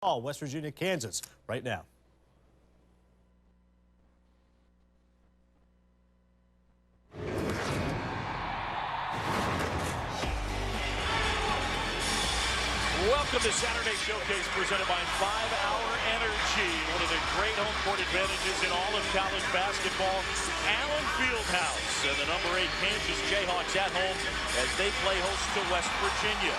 West Virginia, Kansas, right now. Welcome to Saturday Showcase presented by 5-Hour Energy. One of the great home court advantages in all of college basketball. Allen Fieldhouse and the number 8 Kansas Jayhawks at home as they play host to West Virginia.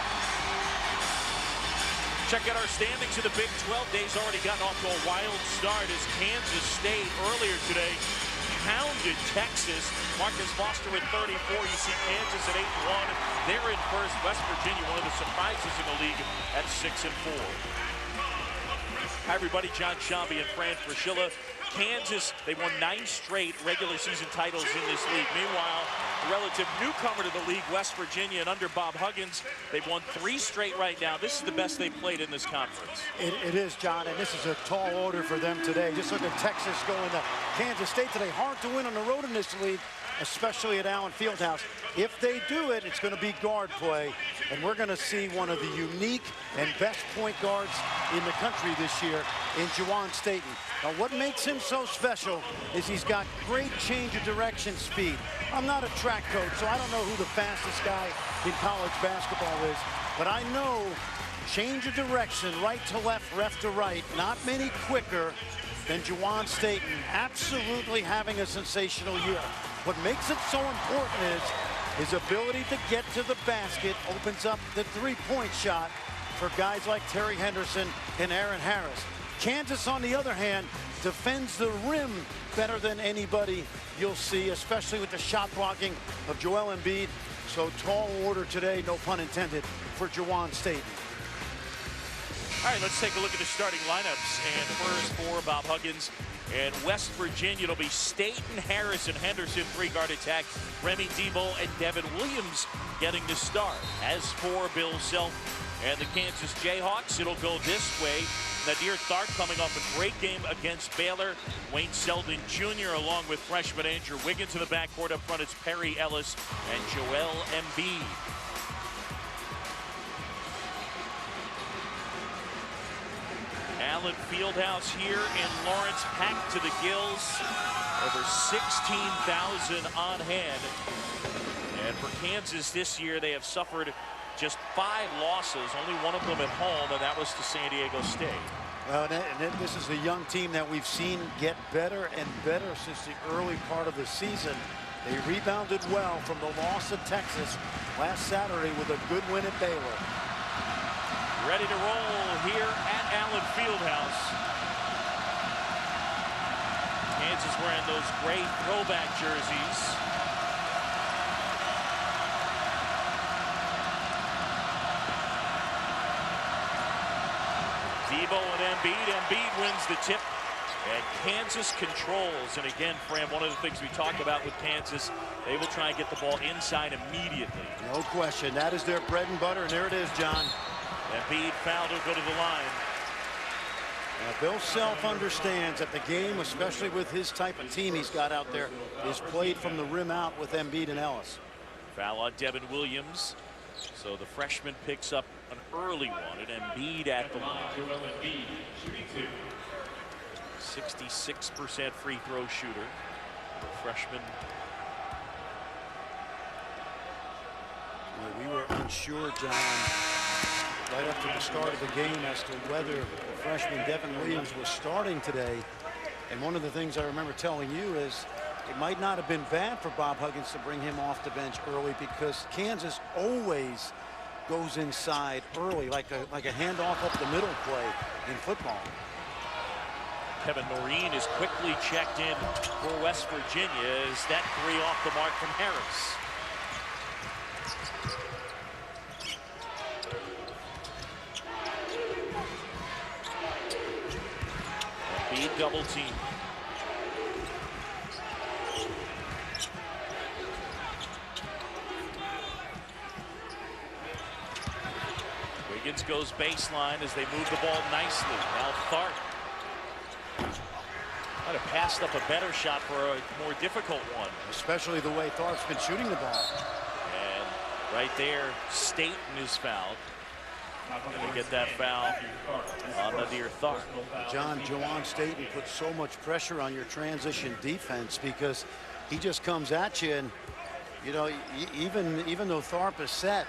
Check out our standings in the Big 12. Day's already gotten off to a wild start as Kansas State earlier today pounded Texas. Marcus Foster at 34. You see Kansas at 8-1. They're in first. West Virginia, one of the surprises in the league, at 6-4. Hi, everybody. John Shambi and Fran Fraschilla. Kansas, they won 9 straight regular season titles in this league. Meanwhile, the relative newcomer to the league, West Virginia, and under Bob Huggins, they've won 3 straight right now. This is the best they've played in this conference. It is, John, and this is a tall order for them today. Just look at Texas going to Kansas State today. Hard to win on the road in this league, especially at Allen Fieldhouse. If they do it, it's going to be guard play, and we're going to see one of the unique and best point guards in the country this year in Juwan Staten. Now, what makes him so special is he's got great change of direction speed. I'm not a track coach, so I don't know who the fastest guy in college basketball is, but I know change of direction, right to left to right, not many quicker than Juwan Staten. Absolutely having a sensational year. What makes it so important is his ability to get to the basket opens up the three-point shot for guys like Terry Henderson and Aaron Harris. Kansas, on the other hand, defends the rim better than anybody you'll see, especially with the shot blocking of Joel Embiid. So tall order today, no pun intended, for Juwan Staten. All right, let's take a look at the starting lineups. And first for Bob Huggins and West Virginia, it'll be Staten, Harris, and Henderson, 3-guard attack. Remy Debo and Devin Williams getting the start. As for Bill Self and the Kansas Jayhawks, it'll go this way. Nadir Tharp coming off a great game against Baylor. Wayne Selden Jr. along with freshman Andrew Wiggins in the backcourt. Up front, it's Perry Ellis and Joel Embiid. Allen Fieldhouse here in Lawrence, packed to the gills. Over 16,000 on hand. And for Kansas this year, they have suffered just 5 losses, only one of them at home, and that was to San Diego State. Well, and this is a young team that we've seen get better and better since the early part of the season. They rebounded well from the loss at Texas last Saturday with a good win at Baylor. Ready to roll here at Allen Fieldhouse. Kansas wearing those great throwback jerseys. Debo and Embiid. Embiid wins the tip, and Kansas controls. And again, Fran, one of the things we talk about with Kansas, they will try and get the ball inside immediately. No question. That is their bread and butter, and there it is, John. Embiid fouled, will go to the line. Now, Bill Self understands that the game, especially with his type of team he's got out there, is played from the rim out with Embiid and Ellis. Foul on Devin Williams. So the freshman picks up an early one, and Embiid at the line. 66% free throw shooter. The freshman. Well, we were unsure, John, right after the start of the game as to whether the freshman Devin Williams was starting today. And one of the things I remember telling you is it might not have been bad for Bob Huggins to bring him off the bench early, because Kansas always goes inside early, like a handoff up the middle play in football. Kevin Noreen is quickly checked in for West Virginia. Is that 3 off the mark from Harris? Embiid double team. Wiggins goes baseline as they move the ball nicely. Now Tharp might have passed up a better shot for a more difficult one. Especially the way Tharp's been shooting the ball. And right there, Staten is fouled. Gonna get that foul on Nadir Tharp. John, Jawan Staten puts so much pressure on your transition defense because he just comes at you, and you know, even though Tharp is set,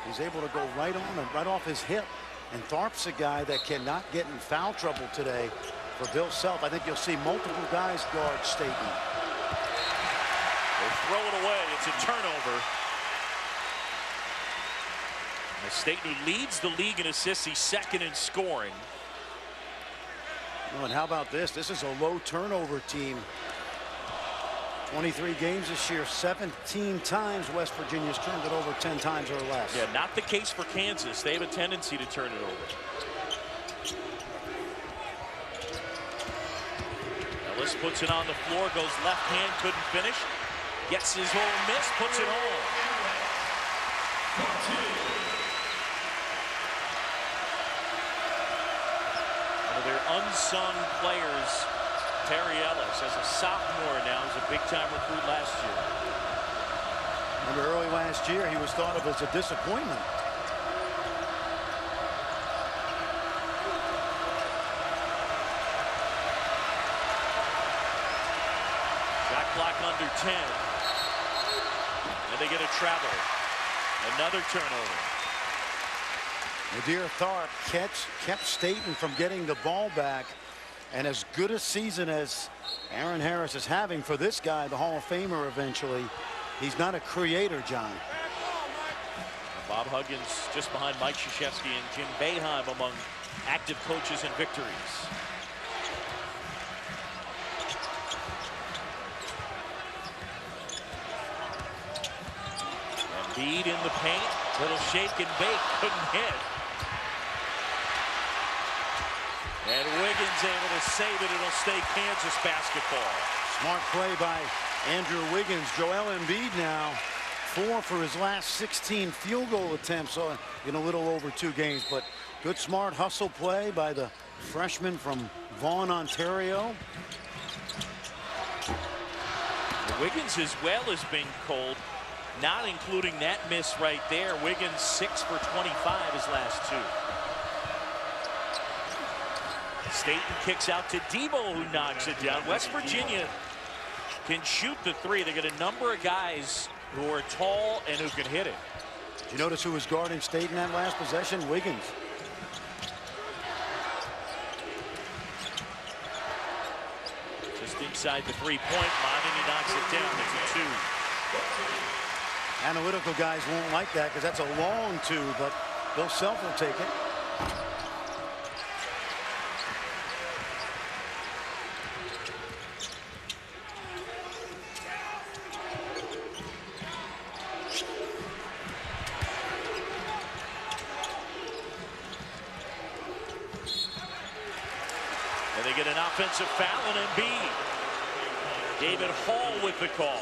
he's able to go right on and right off his hip. And Tharp's a guy that cannot get in foul trouble today for Bill Self. I think you'll see multiple guys guard Staten. They throw it away. It's a turnover. Staten, who leads the league in assists, he's second in scoring. Oh, and how about this? This is a low turnover team. 23 games this year, 17 times West Virginia's turned it over 10 times or less. Yeah, not the case for Kansas. They have a tendency to turn it over. Ellis puts it on the floor, goes left hand, couldn't finish. Gets his own miss, puts it home. One of their unsung players, Perry Ellis, as a sophomore now, is a big-time recruit last year. Remember early last year, he was thought of as a disappointment. Shot clock under 10. And they get a travel. Another turnover. Nadir Tharp kept Staten from getting the ball back. And as good a season as Aaron Harris is having for this guy, the Hall of Famer eventually, he's not a creator, John. Bob Huggins just behind Mike Krzyzewski and Jim Boeheim among active coaches and victories. Embiid in the paint, little shake and bake, couldn't hit. And Wiggins able to save it. It'll stay Kansas basketball. Smart play by Andrew Wiggins. Joel Embiid now 4 for his last 16 field goal attempts in a little over 2 games. But good smart hustle play by the freshman from Vaughan, Ontario. Wiggins as well has been cold, not including that miss right there. Wiggins 6 for 25 his last 2. Staten kicks out to Debo, who knocks it down. West Virginia can shoot the 3. They get a number of guys who are tall and who can hit it. Did you notice who was guarding Staten that last possession? Wiggins. Just inside the 3-point line, and he knocks it down. It's a 2. Analytical guys won't like that because that's a long 2, but Bill Self will take it. And they get an offensive foul, and Embiid. David Hall with the call.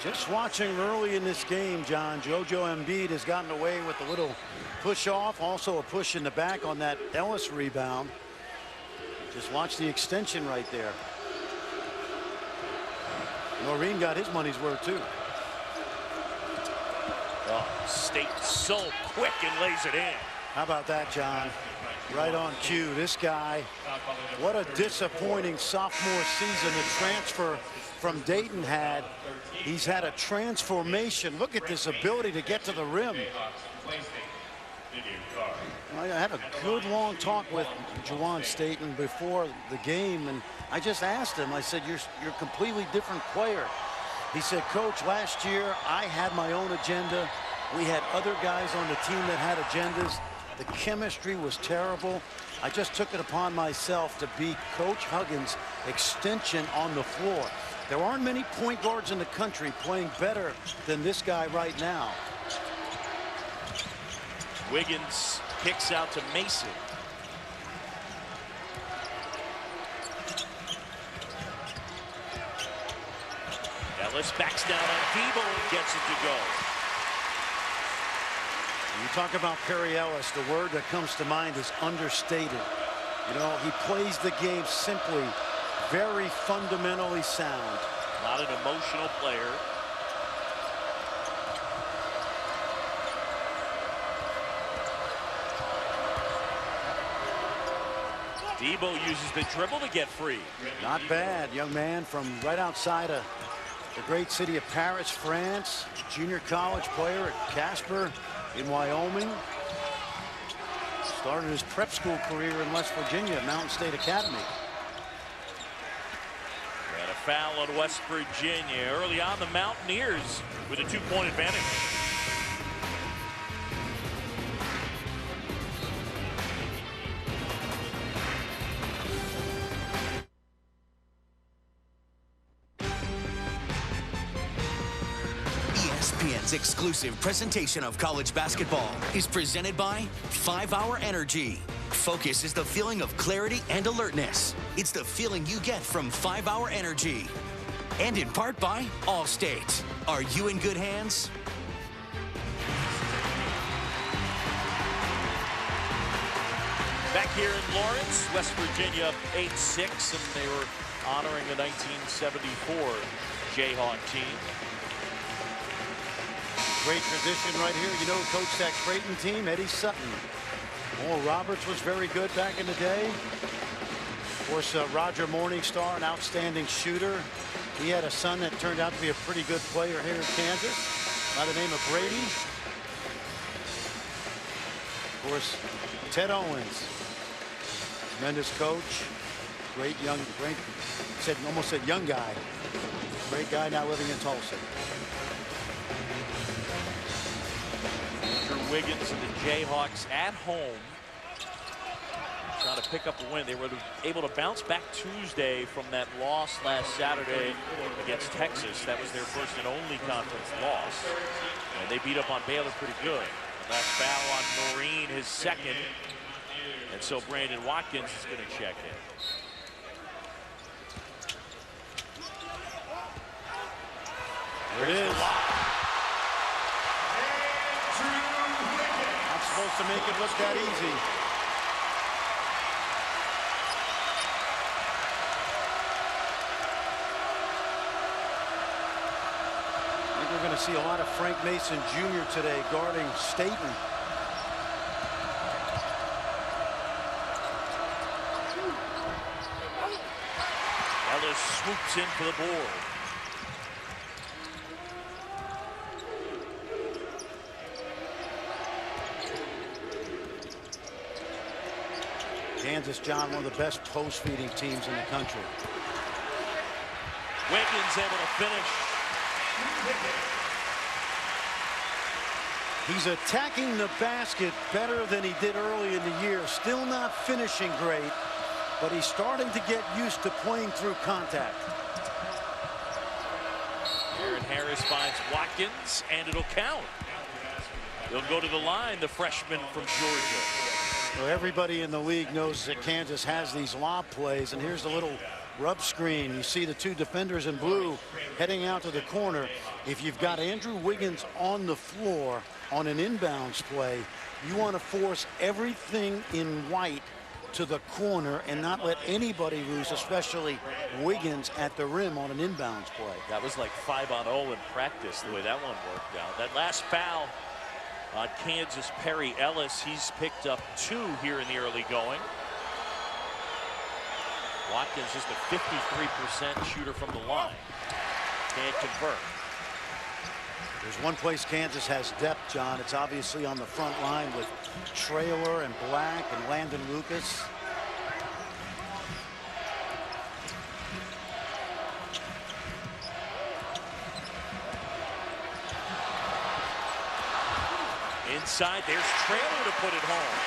Just watching early in this game, John, JoJo Embiid has gotten away with a little push off, also a push in the back on that Ellis rebound. Just watch the extension right there. Noreen got his money's worth too. Oh, State so quick and lays it in. How about that, John? Right on cue. This guy, what a disappointing sophomore season the transfer from Dayton had. He's had a transformation. Look at this ability to get to the rim. I had a good long talk with Jawan Staten before the game, and I just asked him, I said, you're a completely different player. He said, Coach, last year I had my own agenda. We had other guys on the team that had agendas. The chemistry was terrible. I just took it upon myself to be Coach Huggins' extension on the floor. There aren't many point guards in the country playing better than this guy right now. Wiggins kicks out to Mason. Ellis backs down on Debo and gets it to go. When you talk about Perry Ellis, the word that comes to mind is understated. You know, he plays the game simply, very fundamentally sound. Not an emotional player. Debo uses the dribble to get free. Not bad. Young man from right outside of the great city of Paris, France. Junior college player at Casper in Wyoming. Started his prep school career in West Virginia at Mountain State Academy. And a foul on West Virginia. Early on, the Mountaineers with a 2-point advantage. ESPN's exclusive presentation of college basketball is presented by 5 Hour Energy. Focus is the feeling of clarity and alertness. It's the feeling you get from 5 Hour Energy. And in part by Allstate. Are you in good hands? Back here in Lawrence, West Virginia up 8-6, and they were honoring the 1974 Jayhawk team. Great tradition right here. You know, coach that Creighton team, Eddie Sutton. Oral Roberts was very good back in the day. Of course, Roger Morningstar, an outstanding shooter. He had a son that turned out to be a pretty good player here in Kansas by the name of Brady. Of course, Ted Owens, tremendous coach. Almost said young guy. Great guy now living in Tulsa. Andrew Wiggins and the Jayhawks at home trying to pick up a win. They were able to bounce back Tuesday from that loss last Saturday against Texas. That was their first and only conference loss. And they beat up on Baylor pretty good. Last foul on Noreen, his second. And so Brandon Watkins is going to check in. There it is. Not supposed to make it look that easy. I think we're going to see a lot of Frank Mason Jr. today guarding Staten. Ellis swoops in for the board. Kansas, John, one of the best post-feeding teams in the country. Wiggins able to finish. He's attacking the basket better than he did early in the year. Still not finishing great, but he's starting to get used to playing through contact. Aaron Harris finds Watkins, and it'll count. He'll go to the line, the freshman from Georgia. Well, everybody in the league knows that Kansas has these lob plays, and here's the little rub screen. You see the two defenders in blue heading out to the corner. If you've got Andrew Wiggins on the floor on an inbounds play, you want to force everything in white to the corner and not let anybody loose, especially Wiggins at the rim on an inbounds play. That was like 5-on-0 in practice, the way that one worked out. That last foul on Kansas, Perry Ellis, he's picked up 2 here in the early going. Watkins just a 53% shooter from the line. Can't convert. There's one place Kansas has depth, John. It's obviously on the front line with Traylor and Black and Landon Lucas. Inside, there's Traylor to put it home.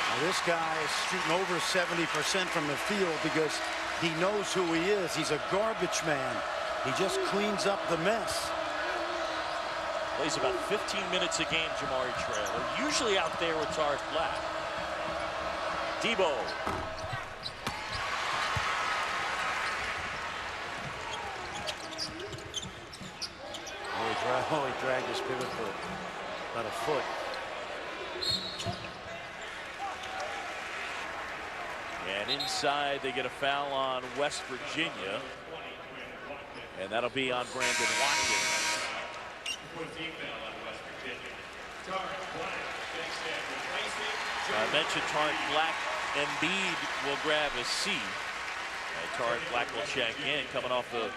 Now this guy is shooting over 70% from the field because he knows who he is. He's a garbage man. He just cleans up the mess. Plays about 15 minutes a game, Jamari Traylor. Usually out there with Tarek Black. Debo. Oh, he dragged his pivot for about a foot. And inside, they get a foul on West Virginia. And that'll be on Brandon Watkins. I mentioned Tarek Black Embiid will grab a seat. Tarek Black will check in, coming off the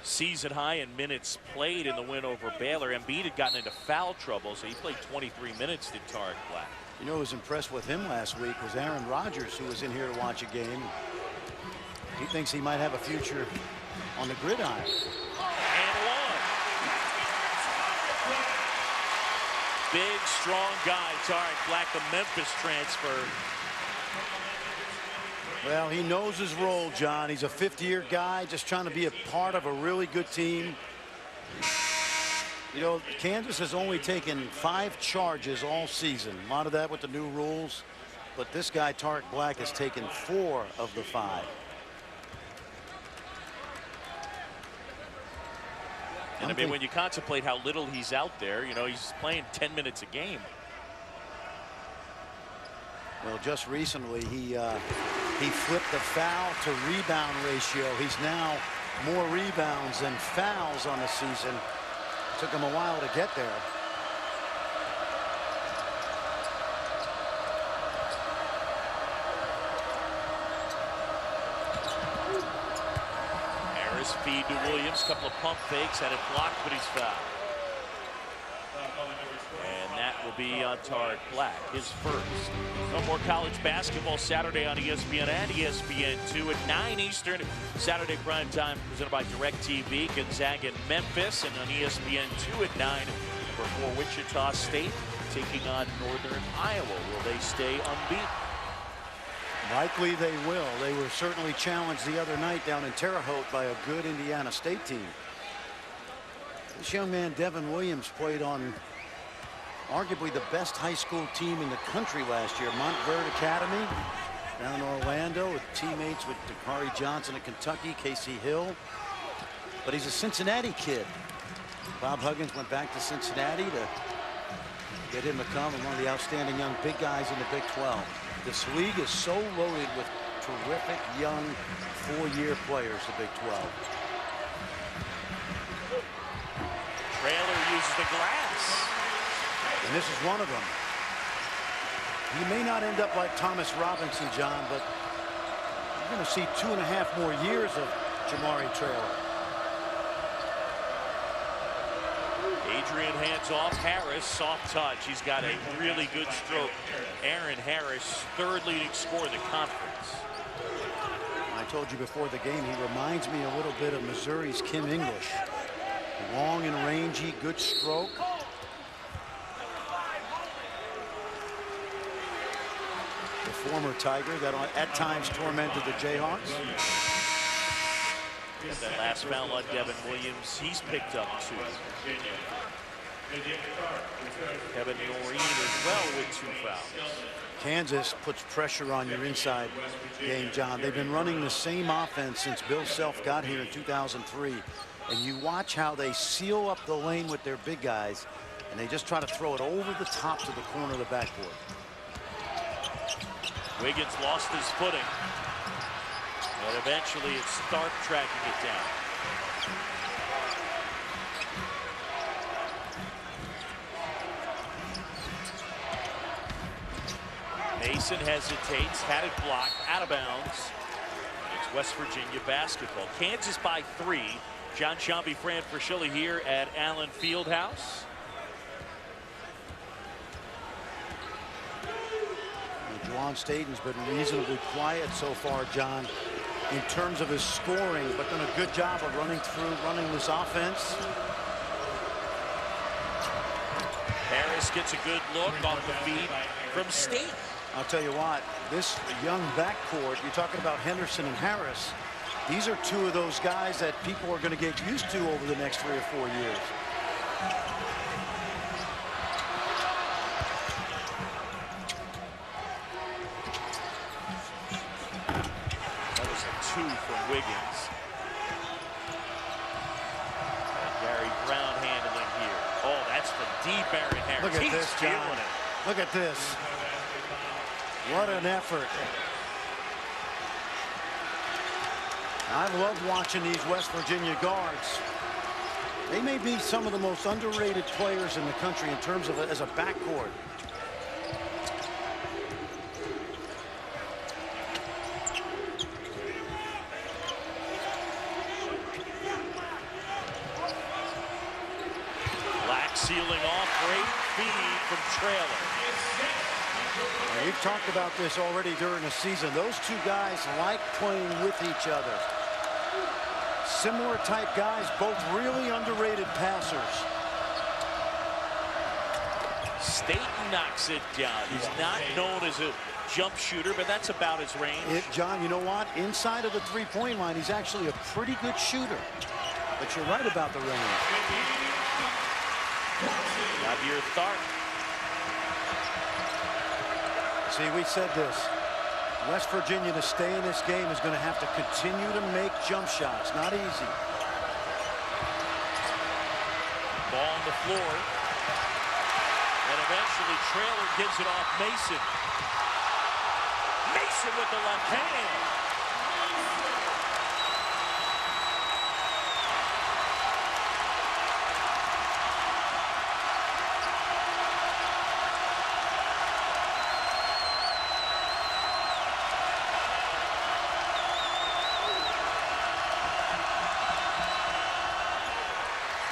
season high in minutes played in the win over Baylor. Embiid had gotten into foul trouble, so he played 23 minutes, did Tarek Black. You know who was impressed with him last week was Aaron Rodgers, who was in here to watch a game. He thinks he might have a future on the gridiron. And one. Big, strong guy, Tarek Black, the Memphis transfer. Well, he knows his role, John. He's a fifth-year guy just trying to be a part of a really good team. You know, Kansas has only taken 5 charges all season. A lot of that with the new rules. But this guy, Tarek Black, has taken 4 of the 5. And I mean, when you contemplate how little he's out there, you know, he's playing 10 minutes a game. Well, just recently, he flipped the foul to rebound ratio. He's now more rebounds than fouls on the season. Took him a while to get there. Harris feed to Williams, couple of pump fakes, had it blocked, but he's fouled. And that will be on Tarek Black, his first. No more college basketball Saturday on ESPN and ESPN2 at 9 Eastern. Saturday prime time presented by DirecTV. Gonzaga and Memphis, and on ESPN2 at 9. Number 4 Wichita State taking on Northern Iowa. Will they stay unbeaten? Likely they will. They were certainly challenged the other night down in Terre Haute by a good Indiana State team. This young man, Devin Williams, played on arguably the best high school team in the country last year, Montverde Academy, down in Orlando, with teammates with Dakari Johnson at Kentucky, Casey Hill. But he's a Cincinnati kid. Bob Huggins went back to Cincinnati to get him to come, and one of the outstanding young big guys in the Big 12. This league is so loaded with terrific young 4-year players, the Big 12. Traylor uses the glass. And this is one of them. He may not end up like Thomas Robinson, John, but you're going to see 2.5 more years of Jamari Traylor. Adrian hands off. Harris, soft touch. He's got a really good stroke. Aaron Harris, 3rd leading scorer in the conference. I told you before the game, he reminds me a little bit of Missouri's Kim English. Long and rangy, good stroke. The former Tiger that at times tormented the Jayhawks. And that last foul on Devin Williams, he's picked up 2. Kevin Noreen as well with 2 fouls. Kansas puts pressure on your inside game, John. They've been running the same offense since Bill Self got here in 2003. And you watch how they seal up the lane with their big guys, and they just try to throw it over the top to the corner of the backboard. Wiggins lost his footing. But eventually it's Stark tracking it down. Mason hesitates, had it blocked, out of bounds. It's West Virginia basketball. Kansas by 3. John Shambi, Fran Fraschilli here at Allen Fieldhouse. Juwan Staten's been reasonably quiet so far, John, in terms of his scoring, but done a good job of running this offense. Harris gets a good look off the feed from State. I'll tell you what, this young backcourt, you're talking about Henderson and Harris. These are 2 of those guys that people are going to get used to over the next 3 or 4 years. That was a 2 from Wiggins. Gary Brown handling here. Oh, that's from deep, Aaron Harris. Look at He's this, John. feeling it. Look at this. What an effort. I love watching these West Virginia guards. They may be some of the most underrated players in the country in terms of as a backcourt. sealing off. Great feed from Traylor. We've talked about this already during the season. Those two guys like playing with each other. Similar type guys, both really underrated passers. Staten knocks it down. He's not known as a jump shooter, but that's about his range. John, you know what? Inside of the three-point line, he's actually a pretty good shooter. But you're right about the range. Javier Tharp. See, we said this. West Virginia, to stay in this game, is going to have to continue to make jump shots. Not easy. Ball on the floor. And eventually Traylor gives it off Mason. Mason with the left hand.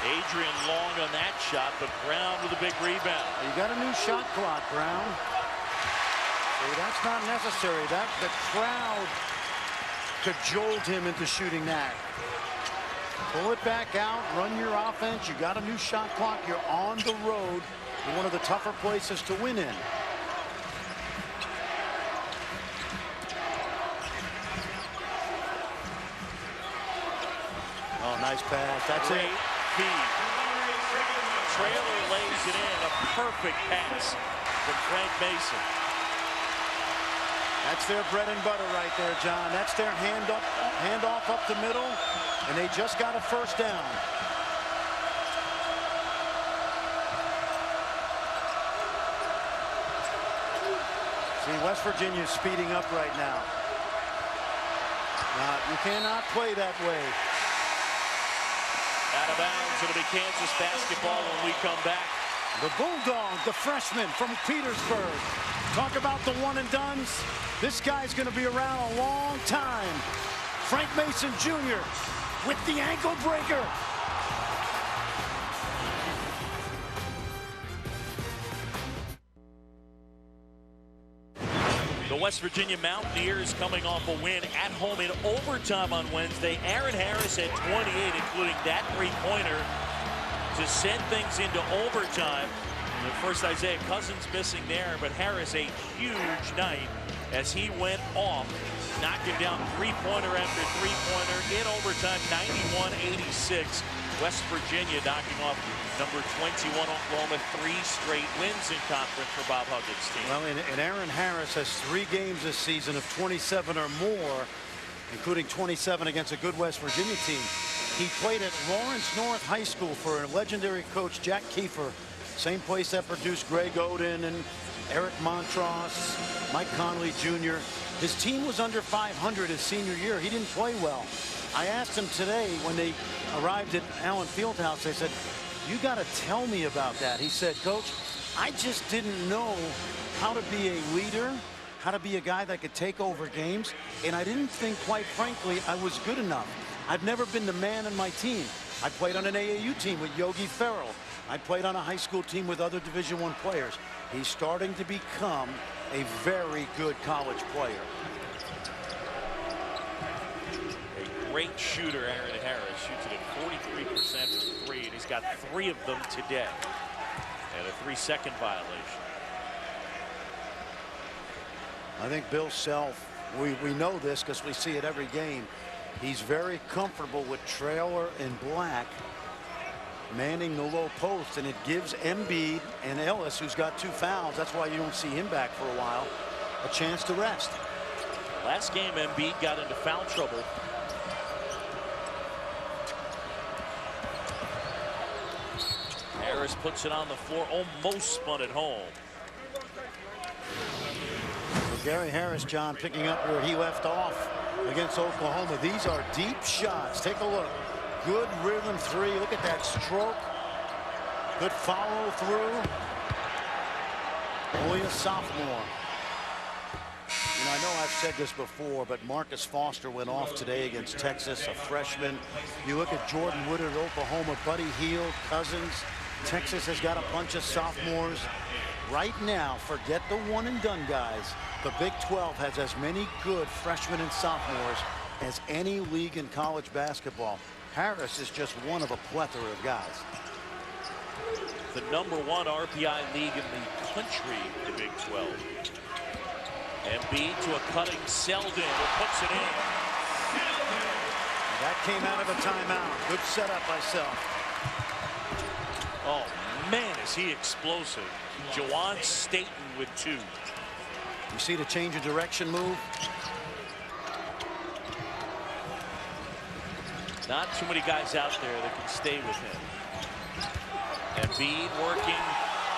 Adrian long on that shot, but Brown with a big rebound. You got a new shot clock, Brown. See, that's not necessary. The crowd cajoled him into shooting that. Pull it back out, run your offense. You got a new shot clock. You're on the road to one of the tougher places to win in. Oh, nice pass. That's it. Feed. Traylor lays it in. A perfect pass from Frank Mason. That's their bread and butter right there, John. That's their handoff up the middle, and they just got a first down. See, West Virginia's speeding up right now. You cannot play that way. Out of bounds. It'll be Kansas basketball when we come back. The Bulldog, the freshman from Petersburg. Talk about the one and dones. This guy's going to be around a long time. Frank Mason Jr. with the ankle breaker. The West Virginia Mountaineers coming off a win at home in overtime on Wednesday. Aaron Harris had 28, including that three-pointer, to send things into overtime. And first, Isaiah Cousins missing there, but Harris a huge night as he went off, knocking down three-pointer after three-pointer in overtime, 91-86. West Virginia knocking off number 21 Oklahoma, 3 straight wins in conference for Bob Huggins's team. Well, and Aaron Harris has 3 games this season of 27 or more, including 27 against a good West Virginia team. He played at Lawrence North High School for legendary coach Jack Kiefer, same place that produced Greg Oden and Eric Montross, Mike Conley Jr. His team was under 500 his senior year. He didn't play well. I asked him today when they arrived at Allen Fieldhouse, I said, you got to tell me about that. He said, Coach, I just didn't know how to be a leader, how to be a guy that could take over games, and I didn't think, quite frankly, I was good enough. I've never been the man in my team. I played on an AAU team with Yogi Ferrell. I played on a high school team with other Division I players. He's starting to become a very good college player. A great shooter, Aaron Harris, shoots it at 43% from 3, and he's got 3 of them today. And a 3-second violation. I think Bill Self, we know this because we see it every game. He's very comfortable with Traylor and Black manning the low post, and it gives Embiid and Ellis, who's got 2 fouls, that's why you don't see him back for a while, a chance to rest. Last game, Embiid got into foul trouble. Harris puts it on the floor, almost spun it home. Well, Gary Harris, John, picking up where he left off against Oklahoma. These are deep shots. Take a look. Good rhythm 3. Look at that stroke. Good follow through. Only a sophomore. You know, I know I've said this before, but Marcus Foster went off today against Texas, a freshman. You look at Jordan Woodard, Oklahoma, Buddy Hield, Cousins. Texas has got a bunch of sophomores. Right now, forget the one-and-done guys. The Big 12 has as many good freshmen and sophomores as any league in college basketball. Harris is just one of a plethora of guys. The #1 RPI league in the country, the Big 12. Embiid to a cutting Selden, who puts it in. That came out of a timeout. Good setup by Self. Oh, man, is he explosive. Jawan Staten with 2. You see the change of direction move? Not too many guys out there that can stay with him. Embiid working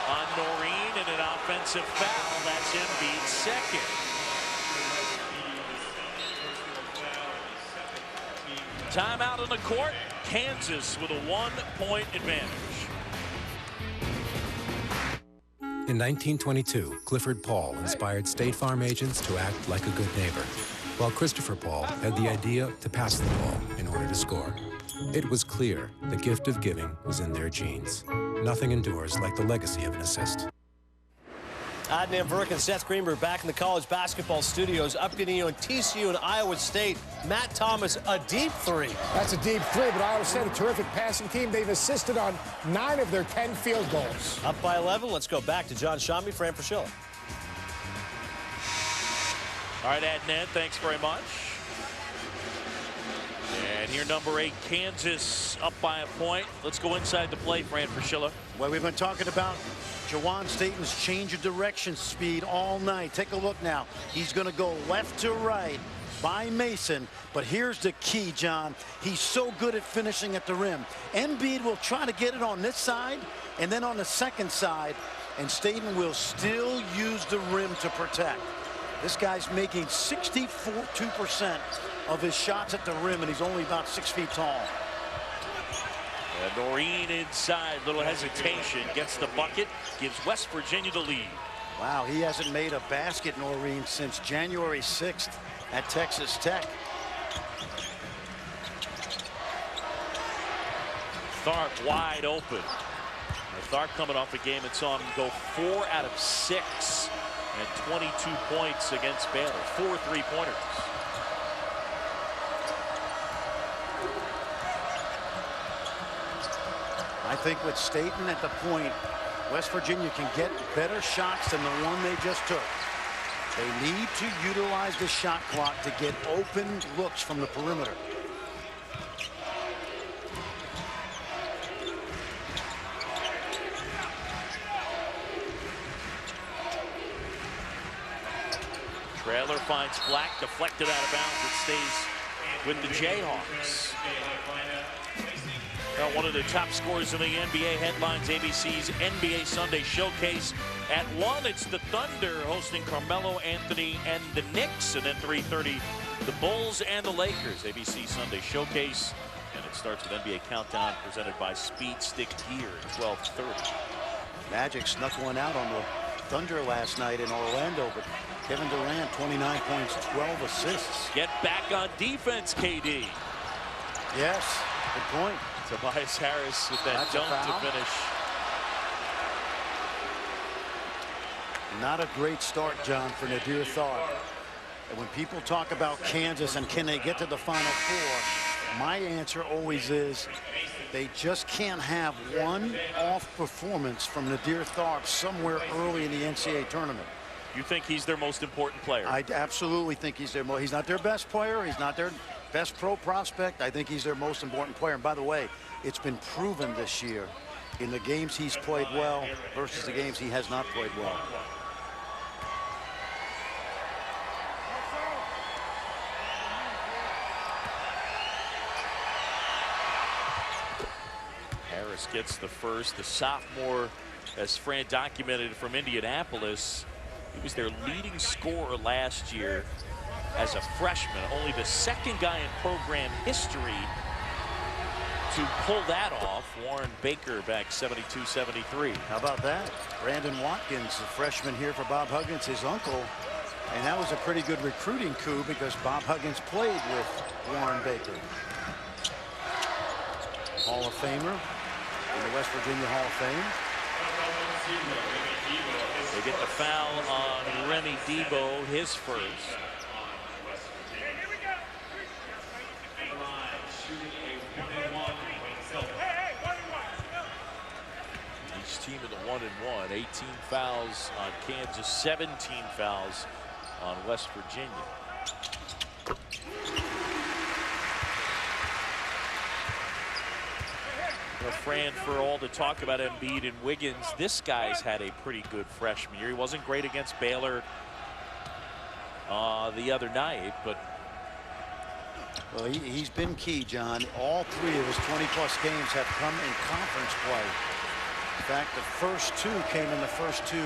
on Noreen and an offensive foul. That's Embiid's second. Timeout on the court. Kansas with a 1-point advantage. In 1922, Clifford Paul inspired State Farm agents to act like a good neighbor, while Christopher Paul had the idea to pass the ball in order to score. It was clear the gift of giving was in their genes. Nothing endures like the legacy of an assist. Adnan Burke and Seth Greenberg back in the college basketball studios, updating you on TCU and Iowa State. Matt Thomas, a deep 3. That's a deep 3, but Iowa State, a terrific passing team. They've assisted on 9 of their 10 field goals. Up by 11. Let's go back to John Shambi, Fran Fraschilla. All right, Adnan, thanks very much. And here, #8, Kansas up by a point. Let's go inside the play, Fran Fraschilla. Well, we've been talking about Jawan Staten's change of direction speed all night. Take a look now. He's going to go left to right by Mason. But here's the key, John. He's so good at finishing at the rim. Embiid will try to get it on this side and then on the second side. And Staten will still use the rim to protect. This guy's making 62% of his shots at the rim, and he's only about 6 feet tall. And Noreen inside, little hesitation, gets the bucket, gives West Virginia the lead. Wow, he hasn't made a basket, Noreen, since January 6th at Texas Tech. Tharp wide open. Now, Tharp coming off a game that saw him go 4 out of 6 and 22 points against Baylor. 4 3-pointers. I think with Staten at the point, West Virginia can get better shots than the one they just took. They need to utilize the shot clock to get open looks from the perimeter. Trailer finds Black, deflected out of bounds. It stays with the Jayhawks. Now, one of the top scorers in the NBA headlines, ABC's NBA Sunday Showcase. At 1, it's the Thunder hosting Carmelo Anthony and the Knicks. And at 3:30, the Bulls and the Lakers. ABC Sunday Showcase. And it starts with NBA Countdown presented by Speed Stick Gear at 12:30. Magic snuck one out on the Thunder last night in Orlando, but Kevin Durant, 29 points, 12 assists. Get back on defense, KD. Yes, good point. Tobias Harris with that That's a dunk to foul. finish. Not a great start, John, for Nadir Tharp. And when people talk about Kansas and can they get to the Final Four, my answer always is they just can't have one off performance from Nadir Tharp somewhere early in the NCAA tournament. You think he's their most important player? I absolutely think he's he's not their best player. He's not their best pro prospect. I think he's their most important player. And by the way, it's been proven this year in the games he's played well versus the games he has not played well. Harris gets the first. The sophomore, as Fran documented, from Indianapolis. He was their leading scorer last year as a freshman. Only the second guy in program history to pull that off. Warren Baker back 72-73. How about that? Brandon Watkins, a freshman here for Bob Huggins, his uncle. And that was a pretty good recruiting coup because Bob Huggins played with Warren Baker. Hall of Famer. in the West Virginia Hall of Fame. They get the foul on Remy Debo, his first. Each team in the 1-and-1, 18 fouls on Kansas, 17 fouls on West Virginia. Fran, for all the talk about Embiid and Wiggins, this guy's had a pretty good freshman year. He wasn't great against Baylor the other night, but well, he's been key, John. All 3 of his 20-plus games have come in conference play. In fact, the first 2 came in the first 2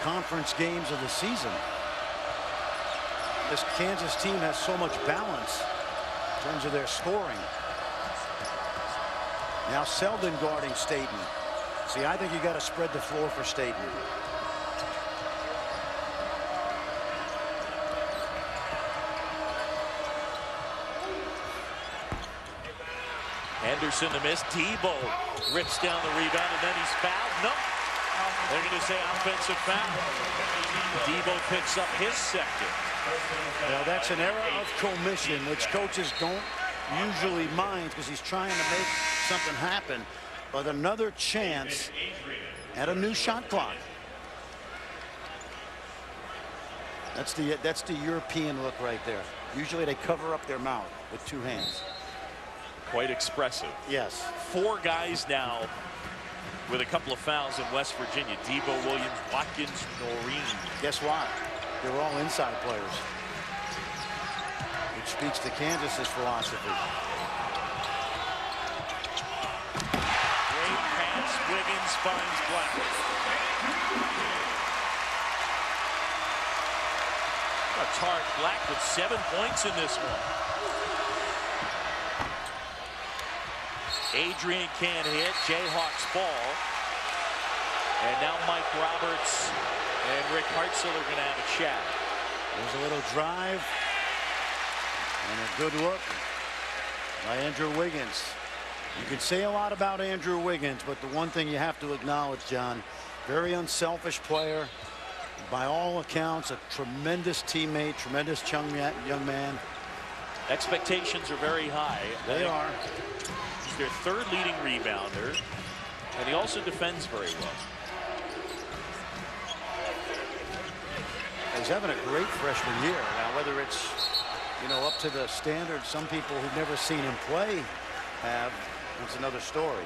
conference games of the season. This Kansas team has so much balance in terms of their scoring. Now Selden guarding Staten. See, I think you got to spread the floor for Staten. Henderson the miss. Debo rips down the rebound, and then he's fouled. No, they're going to say offensive foul. Debo picks up his second. Now that's an error of commission, which coaches don't usually mind because he's trying to make something happen, but another chance at a new shot clock. That's the European look right there. Usually they cover up their mouth with 2 hands. Quite expressive. Yes. 4 guys now with a couple of fouls in West Virginia. Debo, Williams, Watkins, Noreen. Guess what? They're all inside players, which speaks to Kansas's philosophy. Great pass. Wiggins finds Black. Tart Black with 7 points in this one. Adrian can't hit. Jayhawks ball. And now Mike Roberts and Rick Hartzell are going to have a chat. There's a little drive and a good look by Andrew Wiggins. You can say a lot about Andrew Wiggins, but the one thing you have to acknowledge, John, very unselfish player. By all accounts, a tremendous teammate, tremendous young man. Expectations are very high. They are. He's their 3rd leading rebounder, and he also defends very well. He's having a great freshman year. Now, whether it's, up to the standard some people who've never seen him play have, that's another story.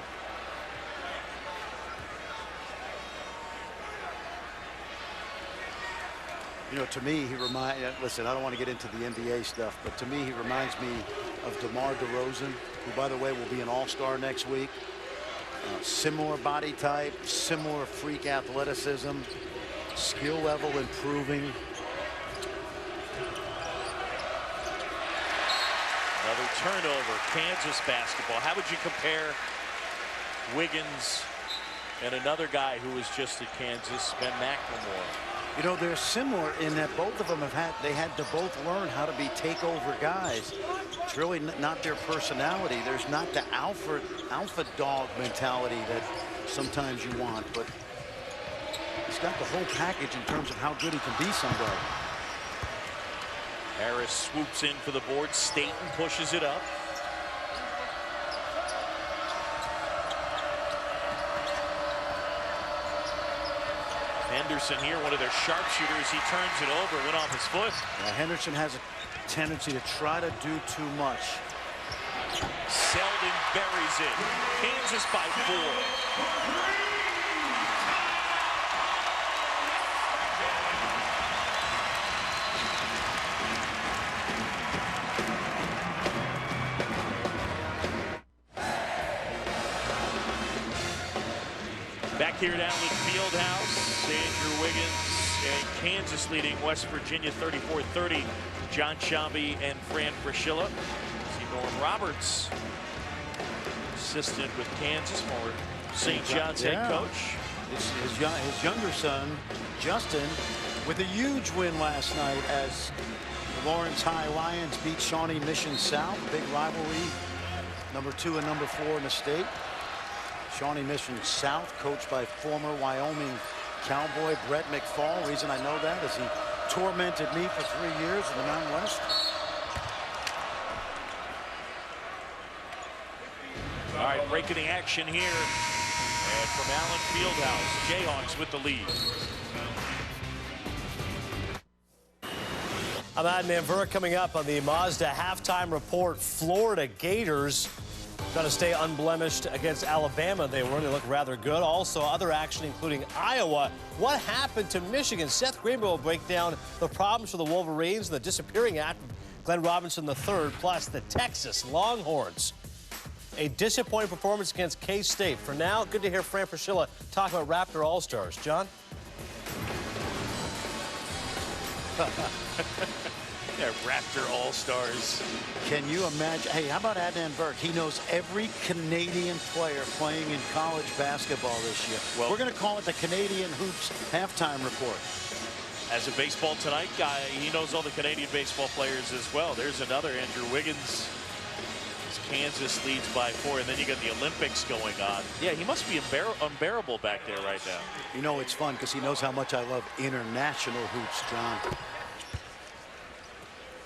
To me, listen, I don't want to get into the NBA stuff, but to me, he reminds me of DeMar DeRozan, who, by the way, will be an all-star next week. Similar body type, similar freak athleticism, skill level improving. Another turnover, Kansas basketball. How would you compare Wiggins and another guy who was just at Kansas, Ben McLemore? They're similar in that both of them they had to both learn how to be takeover guys. It's really not their personality. There's not the alpha dog mentality that sometimes you want, but he's got the whole package in terms of how good he can be someday. Harris swoops in for the board. Staten pushes it up. Henderson here, one of their sharpshooters. He turns it over, went off his foot. Henderson has a tendency to try to do too much. Selden buries it. Kansas by 4. Back here at Allen Fieldhouse, Andrew Wiggins and Kansas leading West Virginia 34-30. John Shambi and Fran Fraschilla. See Norm Roberts, assistant with Kansas, former St. John's head coach. His younger son, Justin, with a huge win last night as the Lawrence High Lions beat Shawnee Mission South. Big rivalry, number 2 and number 4 in the state. Shawnee Mission South, coached by former Wyoming Cowboy Brett McFall. Reason I know that is he tormented me for 3 years in the Mountain West. All right, breaking the action here. And from Allen Fieldhouse, Jayhawks with the lead. I'm Adnan Verk. Coming up on the Mazda halftime report. Florida Gators trying to stay unblemished against Alabama. They look rather good. Also, other action including Iowa. What happened to Michigan? Seth Greenberg will break down the problems for the Wolverines and the disappearing act of Glenn Robinson III, plus the Texas Longhorns. A disappointing performance against K-State. For now, good to hear Fran Fraschilla talk about Raptor All-Stars. John? Yeah, Raptor All-Stars. Can you imagine? Hey, how about Adnan Verk? He knows every Canadian player playing in college basketball this year. Well, we're going to call it the Canadian Hoops halftime report. As a Baseball Tonight guy, he knows all the Canadian baseball players as well. There's another, Andrew Wiggins. Kansas leads by 4, and then you got the Olympics going on. Yeah, he must be unbearable back there right now. You know, it's fun because he knows how much I love international hoops, John.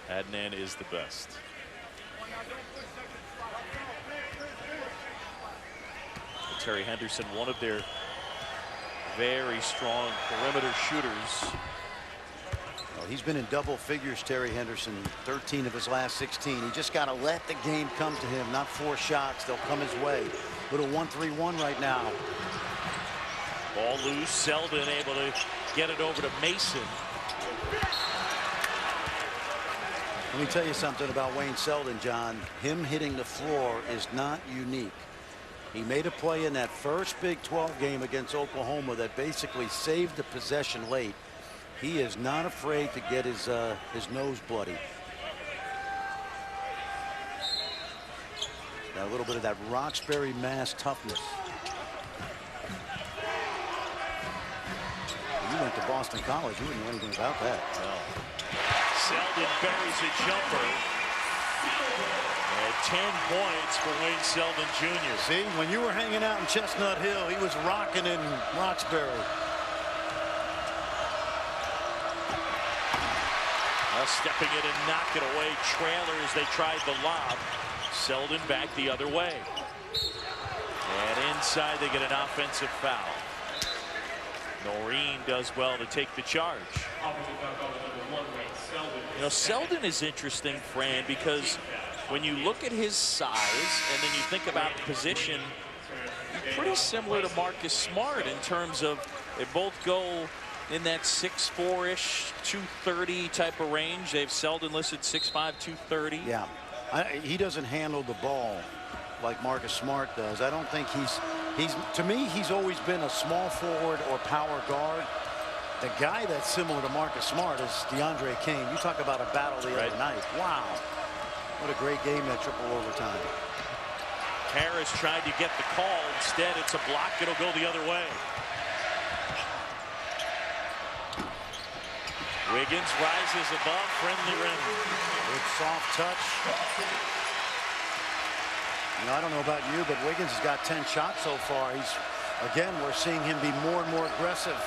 Adnan is the best. Terry Henderson, one of their very strong perimeter shooters. Well, he's been in double figures, Terry Henderson, 13 of his last 16. He just got to let the game come to him, not force shots. They'll come his way. Little 1-3-1 right now. Ball loose. Selden able to get it over to Mason. Let me tell you something about Wayne Selden, John. Him hitting the floor is not unique. He made a play in that first Big 12 game against Oklahoma that basically saved the possession late. He is not afraid to get his nose bloody. Got a little bit of that Roxbury, Mass toughness. You went to Boston College. You wouldn't know anything about that. No. Selden buries a jumper. And 10 points for Wayne Selden Jr. See, when you were hanging out in Chestnut Hill, he was rocking in Roxbury. Stepping in and knock it away. Trailers, they tried the lob. Selden back the other way. And inside they get an offensive foul. Noreen does well to take the charge. You know, Selden is interesting, Fran, because when you look at his size and then you think about position, he's pretty similar to Marcus Smart in terms of they both go in that 6'4"-ish, 230 type of range. They've Selden listed 6'5", 230. Yeah, he doesn't handle the ball like Marcus Smart does. I don't think he's to me, he's always been a small forward or power guard. The guy that's similar to Marcus Smart is DeAndre Kane. You talk about a battle the other night. Wow, what a great game, that triple overtime. Harris tried to get the call. Instead, it's a block. It'll go the other way. Wiggins rises above, friendly rim. Good soft touch. You know, I don't know about you, but Wiggins has got 10 shots so far. Again, we're seeing him be more and more aggressive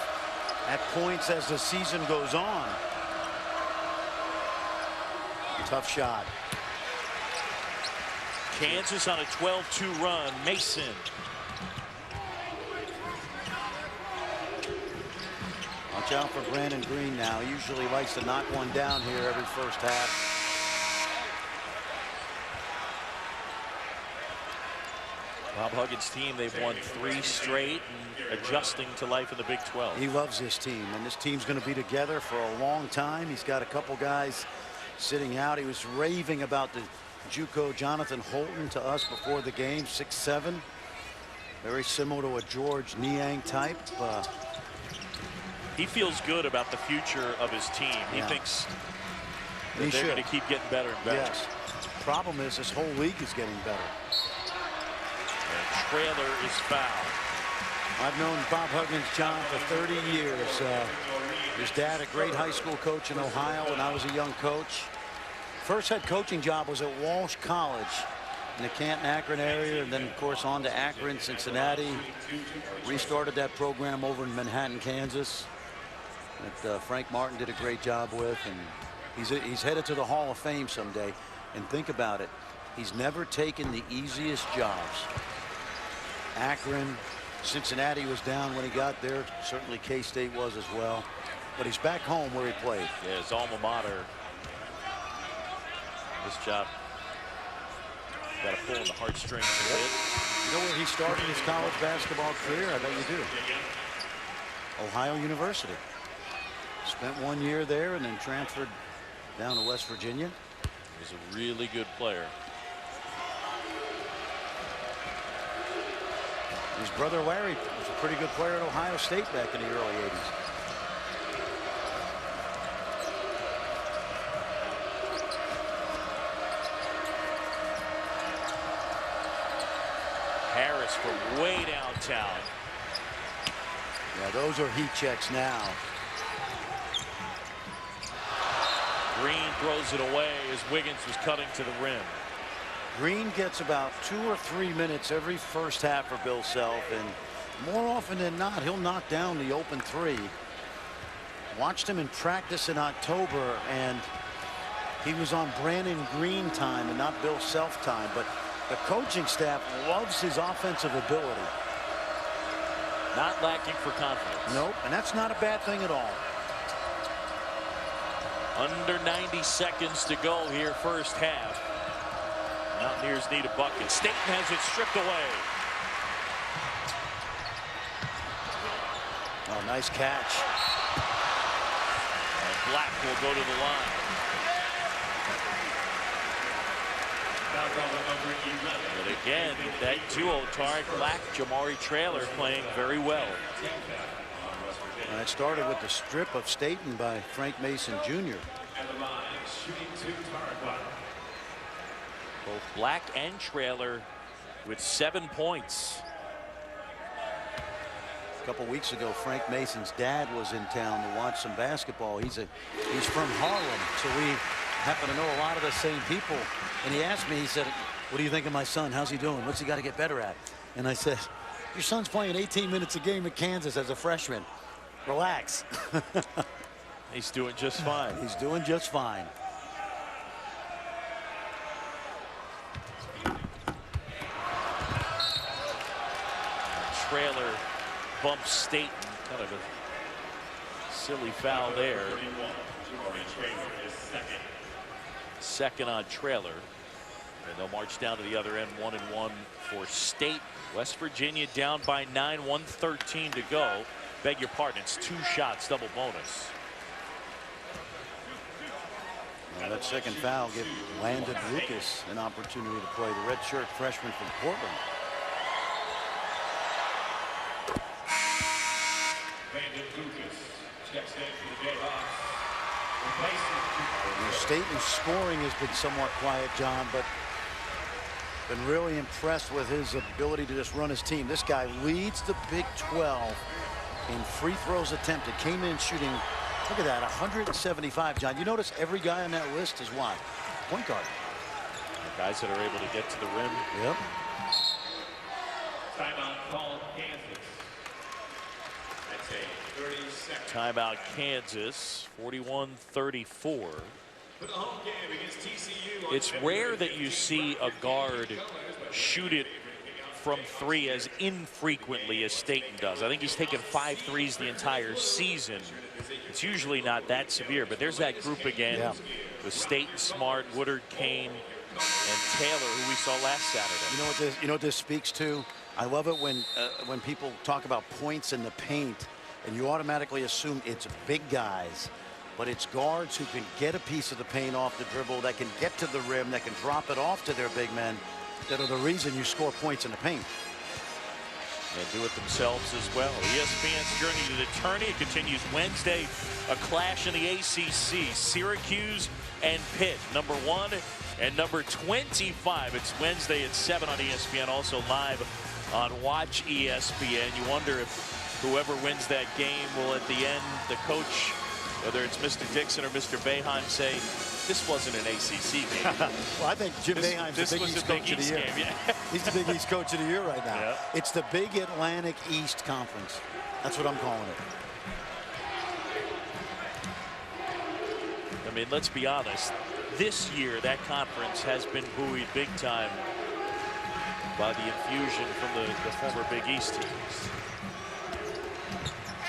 at points as the season goes on. Tough shot. Kansas on a 12-2 run. Mason. Watch out for Brandon Green now. He usually likes to knock one down here every first half. Bob Huggins' team, they've won 3 straight and adjusting to life in the Big 12. He loves this team, and this team's going to be together for a long time. He's got a couple guys sitting out. He was raving about the JUCO Jonathan Holton to us before the game, 6'7". Very similar to a George Niang type. He feels good about the future of his team. He thinks that they're going to keep getting better and better. Yes. Problem is this whole league is getting better. And Trailer is fouled. I've known Bob Huggins, John, for 30 years. His dad, a great high school coach in Ohio when I was a young coach. First head coaching job was at Walsh College. in the Canton-Akron area, and then, of course, on to Akron, Cincinnati. Restarted that program over in Manhattan, Kansas, that Frank Martin did a great job with, and he's headed to the Hall of Fame someday. And think about it, he's never taken the easiest jobs. Akron, Cincinnati was down when he got there. Certainly K-State was as well. But he's back home where he played. Yeah, his alma mater. This job got to pull on the heartstrings a bit. You know where he started his college basketball career? I bet you do. Ohio University. Spent 1 year there and then transferred down to West Virginia. He's a really good player. His brother Larry was a pretty good player at Ohio State back in the early 80s. Harris from way downtown. Yeah, those are heat checks now. Green throws it away as Wiggins was cutting to the rim. Green gets about 2 or 3 minutes every first half for Bill Self, and more often than not, he'll knock down the open three. Watched him in practice in October, and he was on Brandon Green time and not Bill Self time, but the coaching staff loves his offensive ability. Not lacking for confidence. Nope, and that's not a bad thing at all. Under 90 seconds to go here, first half. Mountaineers need a bucket. Staten has it stripped away. Oh, nice catch. And Black will go to the line. But again, that duo, Tariq Black, Jamari Traylor, playing very well. And it started with the strip of Staten by Frank Mason Jr. Both Black and Traylor with 7 points. A couple weeks ago, Frank Mason's dad was in town to watch some basketball. He's from Harlem, so we happen to know a lot of the same people. And he asked me, he said, "What do you think of my son? How's he doing? What's he got to get better at?" And I said, "Your son's playing 18 minutes a game at Kansas as a freshman. Relax." He's doing just fine. He's doing just fine. Traylor bumps Staten. Kind of a silly foul there. Second on Traylor. And they'll march down to the other end, 1-1 for Staten. West Virginia down by 9, 1:13 to go. Beg your pardon, it's 2 shots, double bonus. Well, that second foul gave Landon Lucas an opportunity to play, the redshirt freshman from Portland. Landon Lucas checks in for the Jayhawks. Staten's scoring has been somewhat quiet, John, but been really impressed with his ability to just run his team. This guy leads the Big 12 in free throws attempted. Came in shooting, look at that, 175. John, you notice every guy on that list is what? Point guard. The guys that are able to get to the rim. Yep. Timeout called Kansas. That's a 30-second. Timeout Kansas, 41-34. For the home game against TCU. It's rare that you see a guard shoot it from 3 as infrequently as Staten does. I think he's taken 5 threes the entire season. It's usually not that severe, but there's that group again with Staten, Smart, Woodard, Kane, and Taylor, who we saw last Saturday. You know what this speaks to? I love it when people talk about points in the paint, and you automatically assume it's big guys. But it's guards who can get a piece of the paint off the dribble, that can get to the rim, that can drop it off to their big men, that are the reason you score points in the paint. And do it themselves as well. ESPN's journey to the tourney continues Wednesday. A clash in the ACC. Syracuse and Pitt, number 1 and number 25. It's Wednesday at 7 on ESPN. Also live on Watch ESPN. You wonder if whoever wins that game will, at the end, the coach, whether it's Mr. Dixon or Mr. Boeheim, say, This wasn't an ACC game. Well, I think Jim Boeheim's the Big was East the Big Coach of the East Year. game, yeah. He's the Big East Coach of the Year right now. Yeah. It's the Big Atlantic East Conference. That's what I'm calling it. I mean, let's be honest. This year, that conference has been buoyed big time by the infusion from the former Big East teams.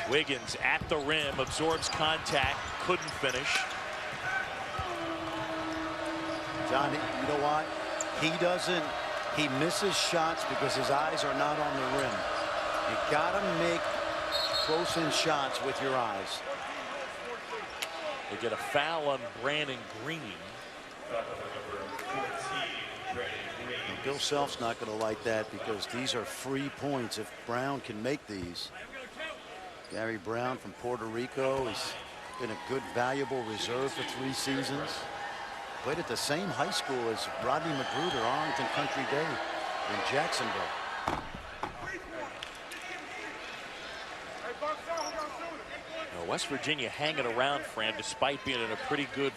Wiggins at the rim, absorbs contact, couldn't finish. John, you know what? He misses shots because his eyes are not on the rim. You gotta make close-in shots with your eyes. They get a foul on Brandon Green. And Bill Self's not going to like that because these are free points if Brown can make these. Gary Brown from Puerto Rico. He's been a good, valuable reserve for 3 seasons. Played at the same high school as Rodney Magruder, Arlington Country Day in Jacksonville. West Virginia hanging around, Fran, despite being in a pretty good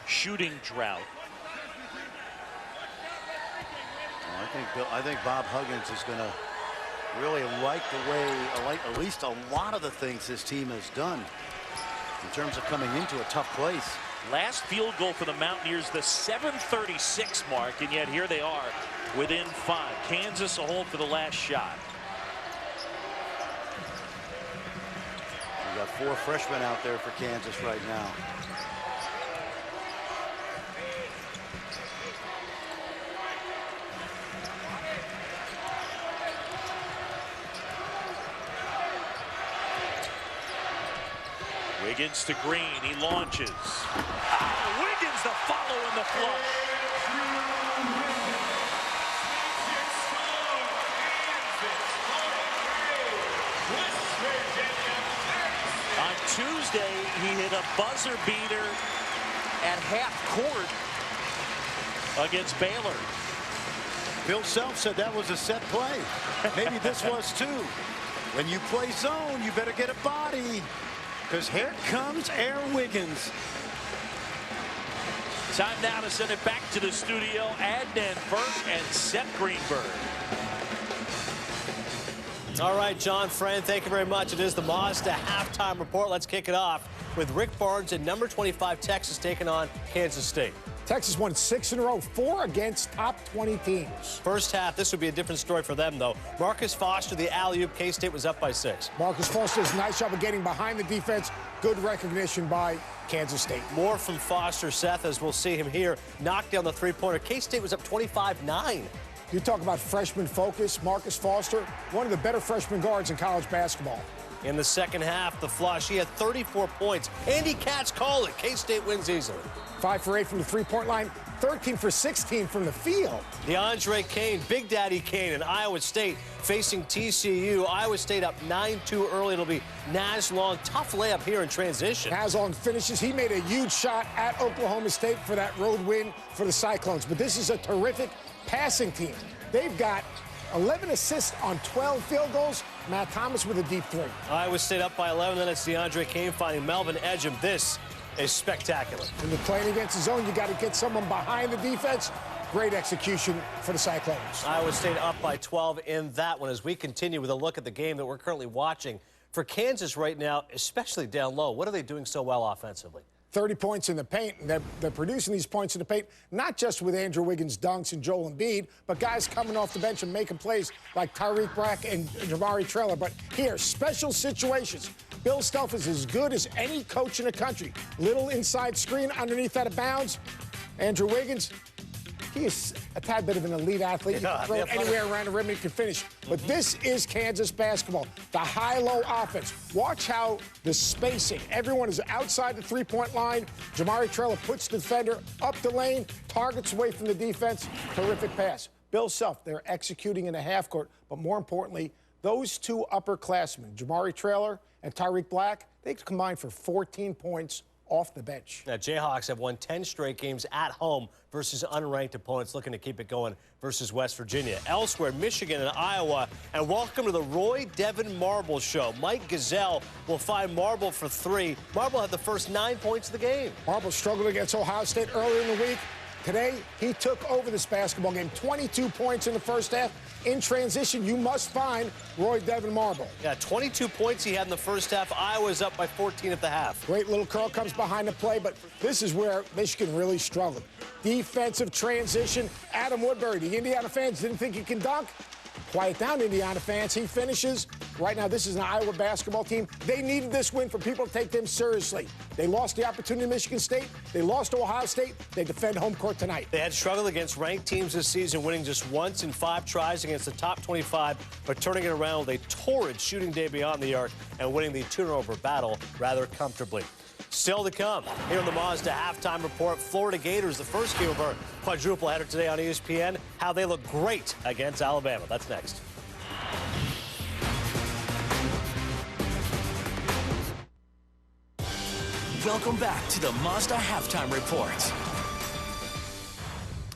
shooting drought. Well, I think Bob Huggins is going to really like the way, at least a lot of the things this team has done in terms of coming into a tough place. Last field goal for the Mountaineers, the 7:36 mark, and yet here they are within 5. Kansas a hold for the last shot. We got 4 freshmen out there for Kansas right now. Wiggins to Green, he launches. Wiggins the follow in the flush. On Tuesday, he hit a buzzer beater at half court against Baylor. Bill Self said that was a set play. Maybe this was too. When you play zone, you better get a body. Because here comes Air Wiggins. Time now to send it back to the studio. Adnan Burke and Seth Greenberg. All right, John, Fran, thank you very much. It is the Mazda halftime report. Let's kick it off with Rick Barnes and number 25 Texas taking on Kansas State. Texas won 6 in a row, 4 against top 20 teams. First half, this would be a different story for them, though. Marcus Foster, the alley-oop, K-State was up by 6. Marcus Foster does a nice job of getting behind the defense. Good recognition by Kansas State. More from Foster, Seth, as we'll see him here. Knocked down the three-pointer. K-State was up 25-9. You talk about freshman focus. Marcus Foster, one of the better freshman guards in college basketball. In the second half, the flush, he had 34 points. Andy Katz called it. K-State wins easily. 5 for 8 from the three-point line, 13 for 16 from the field. DeAndre Kane, Big Daddy Kane, and Iowa State facing TCU. Iowa State up 9-2 early. It'll be Naz Long. Tough layup here in transition. Naz Long finishes. He made a huge shot at Oklahoma State for that road win for the Cyclones. But this is a terrific passing team. They've got 11 assists on 12 field goals. Matt Thomas with a deep 3. Iowa State up by 11. Then it's DeAndre Kane finding Melvin Edgem. This is spectacular. When you're playing against the zone, you got to get someone behind the defense. Great execution for the Cyclones. Iowa State up by 12 in that one as we continue with a look at the game that we're currently watching. For Kansas right now, especially down low, what are they doing so well offensively? 30 points in the paint. They're producing these points in the paint, not just with Andrew Wiggins' dunks and Joel Embiid, but guys coming off the bench and making plays like Tyreek Black and Jamari Traylor. But here, special situations. Bill Self is as good as any coach in the country. Little inside screen underneath out of bounds. Andrew Wiggins, he is a tad bit of an elite athlete. He can throw it anywhere around the rim and he can finish. But this is Kansas basketball, the high-low offense. Watch how the spacing. Everyone is outside the three-point line. Jamari Traylor puts the defender up the lane, targets away from the defense. Terrific pass. Bill Self, they're executing in the half court. But more importantly, those two upperclassmen, Jamari Traylor and Tyreek Black, they combined for 14 points off the bench. Now, Jayhawks have won 10 straight games at home versus unranked opponents, looking to keep it going versus West Virginia. Elsewhere, Michigan and Iowa. And welcome to the Roy Devon Marble Show. Mike Gazelle will find Marble for 3. Marble had the first 9 points of the game. Marble struggled against Ohio State earlier in the week. Today, he took over this basketball game. 22 points in the first half. In transition, you must find Roy Devon Marble. Yeah, 22 points he had in the first half. Iowa's up by 14 at the half. Great little curl comes behind the play, but this is where Michigan really struggled. Defensive transition. Adam Woodbury, the Indiana fans didn't think he can dunk. Quiet down, Indiana fans. He finishes. Right now, this is an Iowa basketball team. They needed this win for people to take them seriously. They lost the opportunity to Michigan State. They lost to Ohio State. They defend home court tonight. They had struggled against ranked teams this season, winning just once in 5 tries against the top 25, but turning it around with a torrid shooting day beyond the arc and winning the turnover battle rather comfortably. Still to come here on the Mazda halftime report. Florida Gators, the first game of our quadruple header today on ESPN. How they look great against Alabama. That's next. Welcome back to the Mazda halftime report.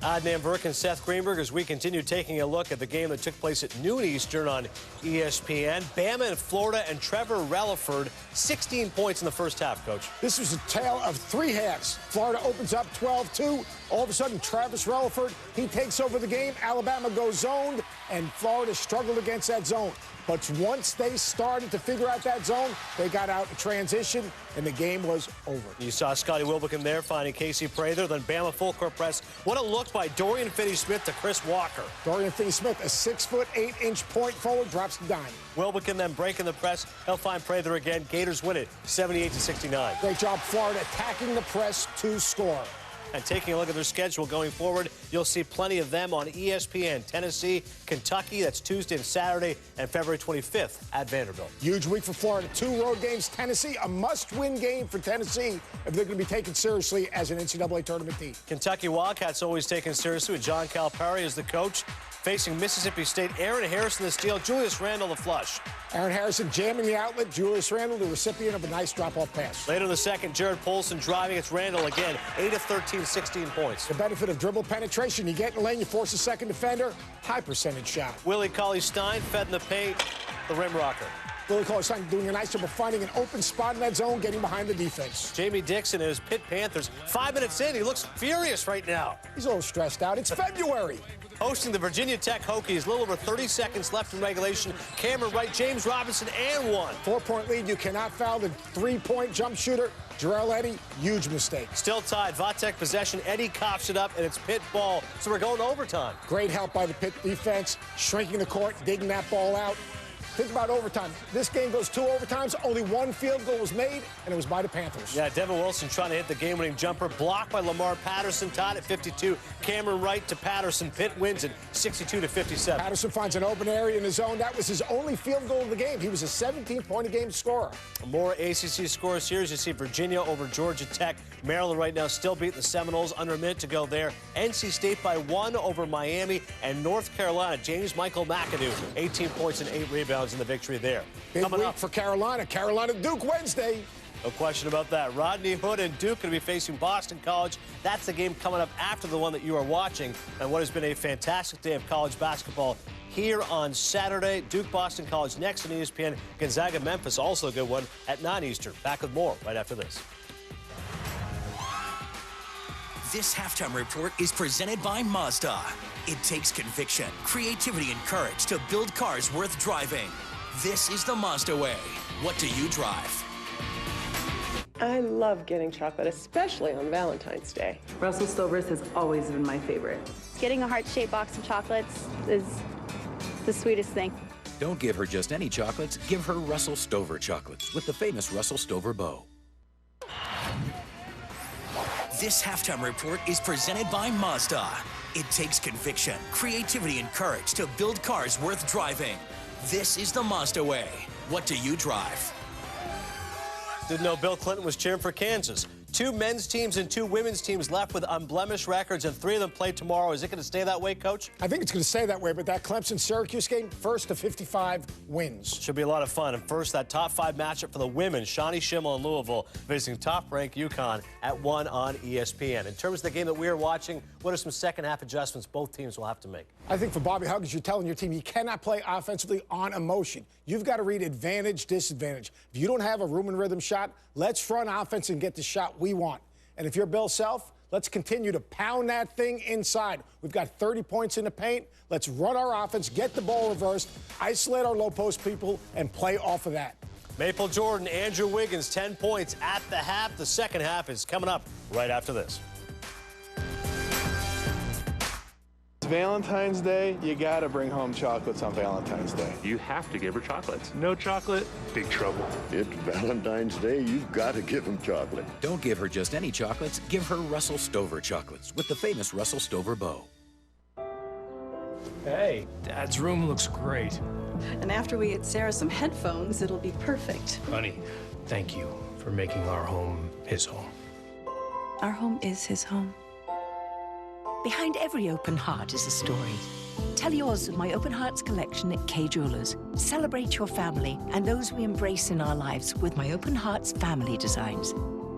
Adnan Burke and Seth Greenberg as we continue taking a look at the game that took place at noon Eastern on ESPN. Bama and Florida and Trevor Relaford, 16 points in the first half, Coach. This was a tale of 3 halves. Florida opens up 12-2. All of a sudden, Travis Relaford, he takes over the game. Alabama goes zoned, and Florida struggled against that zone. But once they started to figure out that zone, they got out in transition, and the game was over. You saw Scotty Wilbekin there finding Casey Prather, then Bama full court press. What a look by Dorian Finney-Smith to Chris Walker. Dorian Finney-Smith, a 6', 8" point forward, drops the dime. Wilbekin then breaking the press. He'll find Prather again. Gators win it, 78-69. Great job, Florida, attacking the press to score. And taking a look at their schedule going forward, you'll see plenty of them on ESPN. Tennessee, Kentucky, that's Tuesday and Saturday, and February 25th at Vanderbilt. Huge week for Florida. 2 road games. Tennessee, a must-win game for Tennessee if they're going to be taken seriously as an NCAA tournament team. Kentucky Wildcats always taken seriously with John Calipari as the coach. Facing Mississippi State, Aaron Harrison the steal, Julius Randle the flush. Aaron Harrison jamming the outlet, Julius Randle the recipient of a nice drop-off pass. Later in the second, Jared Polson driving. It's Randle again, 8 of 13, 16 points. The benefit of dribble penetration. You get in the lane, you force a second defender, high percentage shot. Willie Cauley-Stein fed in the paint, the rim rocker. Willie Cauley-Stein doing a nice job of finding an open spot in that zone, getting behind the defense. Jamie Dixon and his Pitt Panthers, 5 minutes in, he looks furious right now. He's a little stressed out. It's February. Hosting the Virginia Tech Hokies, a little over 30 seconds left in regulation. Cameron Wright, James Robinson, and 1. 4-point lead. You cannot foul the 3-point jump shooter. Jarrell Eddy, huge mistake. Still tied. Vatek possession. Eddy coughs it up, and it's Pitt ball. So we're going to overtime. Great help by the Pitt defense, shrinking the court, digging that ball out. Think about overtime. This game goes 2 overtimes. Only 1 field goal was made, and it was by the Panthers. Yeah, Devin Wilson trying to hit the game-winning jumper. Blocked by Lamar Patterson. Tied at 52. Cameron Wright to Patterson. Pitt wins it 62-57. Patterson finds an open area in the zone. That was his only field goal of the game. He was a 17-point-a-game scorer. More ACC scores here as you see Virginia over Georgia Tech. Maryland right now still beating the Seminoles. Under a minute to go there. NC State by 1 over Miami. And North Carolina, James Michael McAdoo, 18 points and 8 rebounds in the victory there. Big Coming week up for Carolina. Carolina-Duke Wednesday. No question about that. Rodney Hood and Duke going to be facing Boston College. That's the game coming up after the one that you are watching. And what has been a fantastic day of college basketball here on Saturday. Duke, Boston College next on ESPN. Gonzaga, Memphis, also a good one at 9 Eastern. Back with more right after this. This halftime report is presented by Mazda. It takes conviction, creativity, and courage to build cars worth driving. This is the Mazda way. What do you drive? I love getting chocolate, especially on Valentine's Day. Russell Stover's has always been my favorite. Getting a heart-shaped box of chocolates is the sweetest thing. Don't give her just any chocolates. Give her Russell Stover chocolates with the famous Russell Stover bow. This halftime report is presented by Mazda. It takes conviction, creativity, and courage to build cars worth driving. This is the Mazda way. What do you drive? Didn't know Bill Clinton was cheering for Kansas. 2 men's teams and 2 women's teams left with unblemished records, and 3 of them play tomorrow. Is it going to stay that way, Coach? I think it's going to stay that way, but that Clemson-Syracuse game, first to 55 wins. Should be a lot of fun. And first, that top 5 matchup for the women. Shawnee Schimmel and Louisville visiting top-ranked UConn at 1 on ESPN. In terms of the game that we are watching, what are some second-half adjustments both teams will have to make? I think for Bobby Huggins, you're telling your team you cannot play offensively on emotion. You've got to read advantage, disadvantage. If you don't have a room and rhythm shot, let's front offense and get the shot we want. And if you're Bill Self, let's continue to pound that thing inside. We've got 30 points in the paint. Let's run our offense, get the ball reversed, isolate our low post people, and play off of that. Maple Jordan, Andrew Wiggins, 10 points at the half. The second half is coming up right after this. Valentine's Day, you gotta bring home chocolates on Valentine's Day. You have to give her chocolates. No chocolate, big trouble. It's Valentine's Day, you've got to give him chocolate. Don't give her just any chocolates, give her Russell Stover chocolates with the famous Russell Stover bow. Hey, Dad's room looks great. And after we get Sarah some headphones, it'll be perfect. Honey, thank you for making our home his home. Our home is his home. Behind every open heart is a story. Tell yours of my Open Hearts collection at Kay Jewelers. Celebrate your family and those we embrace in our lives with my Open Hearts family designs.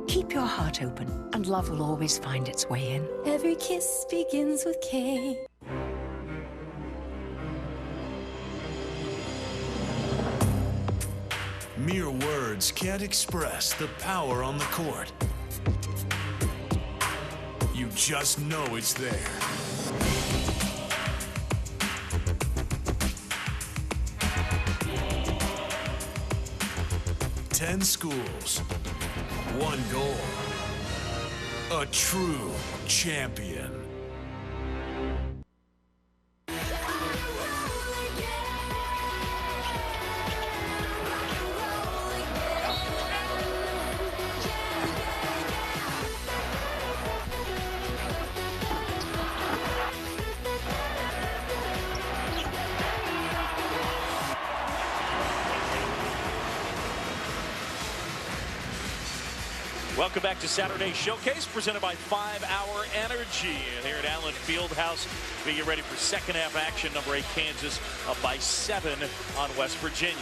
Keep your heart open, and love will always find its way in. Every kiss begins with Kay. Mere words can't express the power on the court. You just know it's there. Ten schools, 1 goal. A true champion. Welcome back to Saturday Showcase, presented by 5 Hour Energy. And here at Allen Fieldhouse, we get ready for second half action. Number 8 Kansas up by 7 on West Virginia.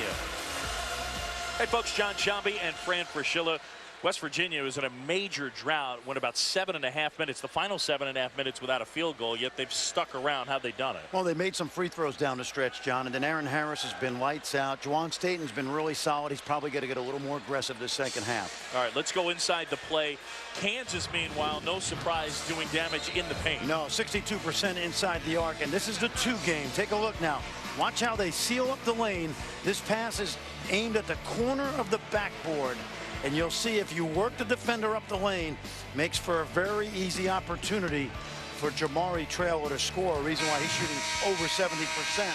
Hey folks, John Shambi and Fran Fraschilla. West Virginia was in a major drought, went about 7.5 minutes, the final 7.5 minutes without a field goal, yet they've stuck around. How'd they done it? Well, they made some free throws down the stretch, John, and then Aaron Harris has been lights out. Juwan Staten's been really solid. He's probably going to get a little more aggressive this second half. All right, let's go inside the play. Kansas, meanwhile, no surprise, doing damage in the paint. No, 62% inside the arc, and this is the 2 game. Take a look now. Watch how they seal up the lane. This pass is aimed at the corner of the backboard. And you'll see if you work the defender up the lane, makes for a very easy opportunity for Jamari Traylor to score. A reason why he's shooting over 70%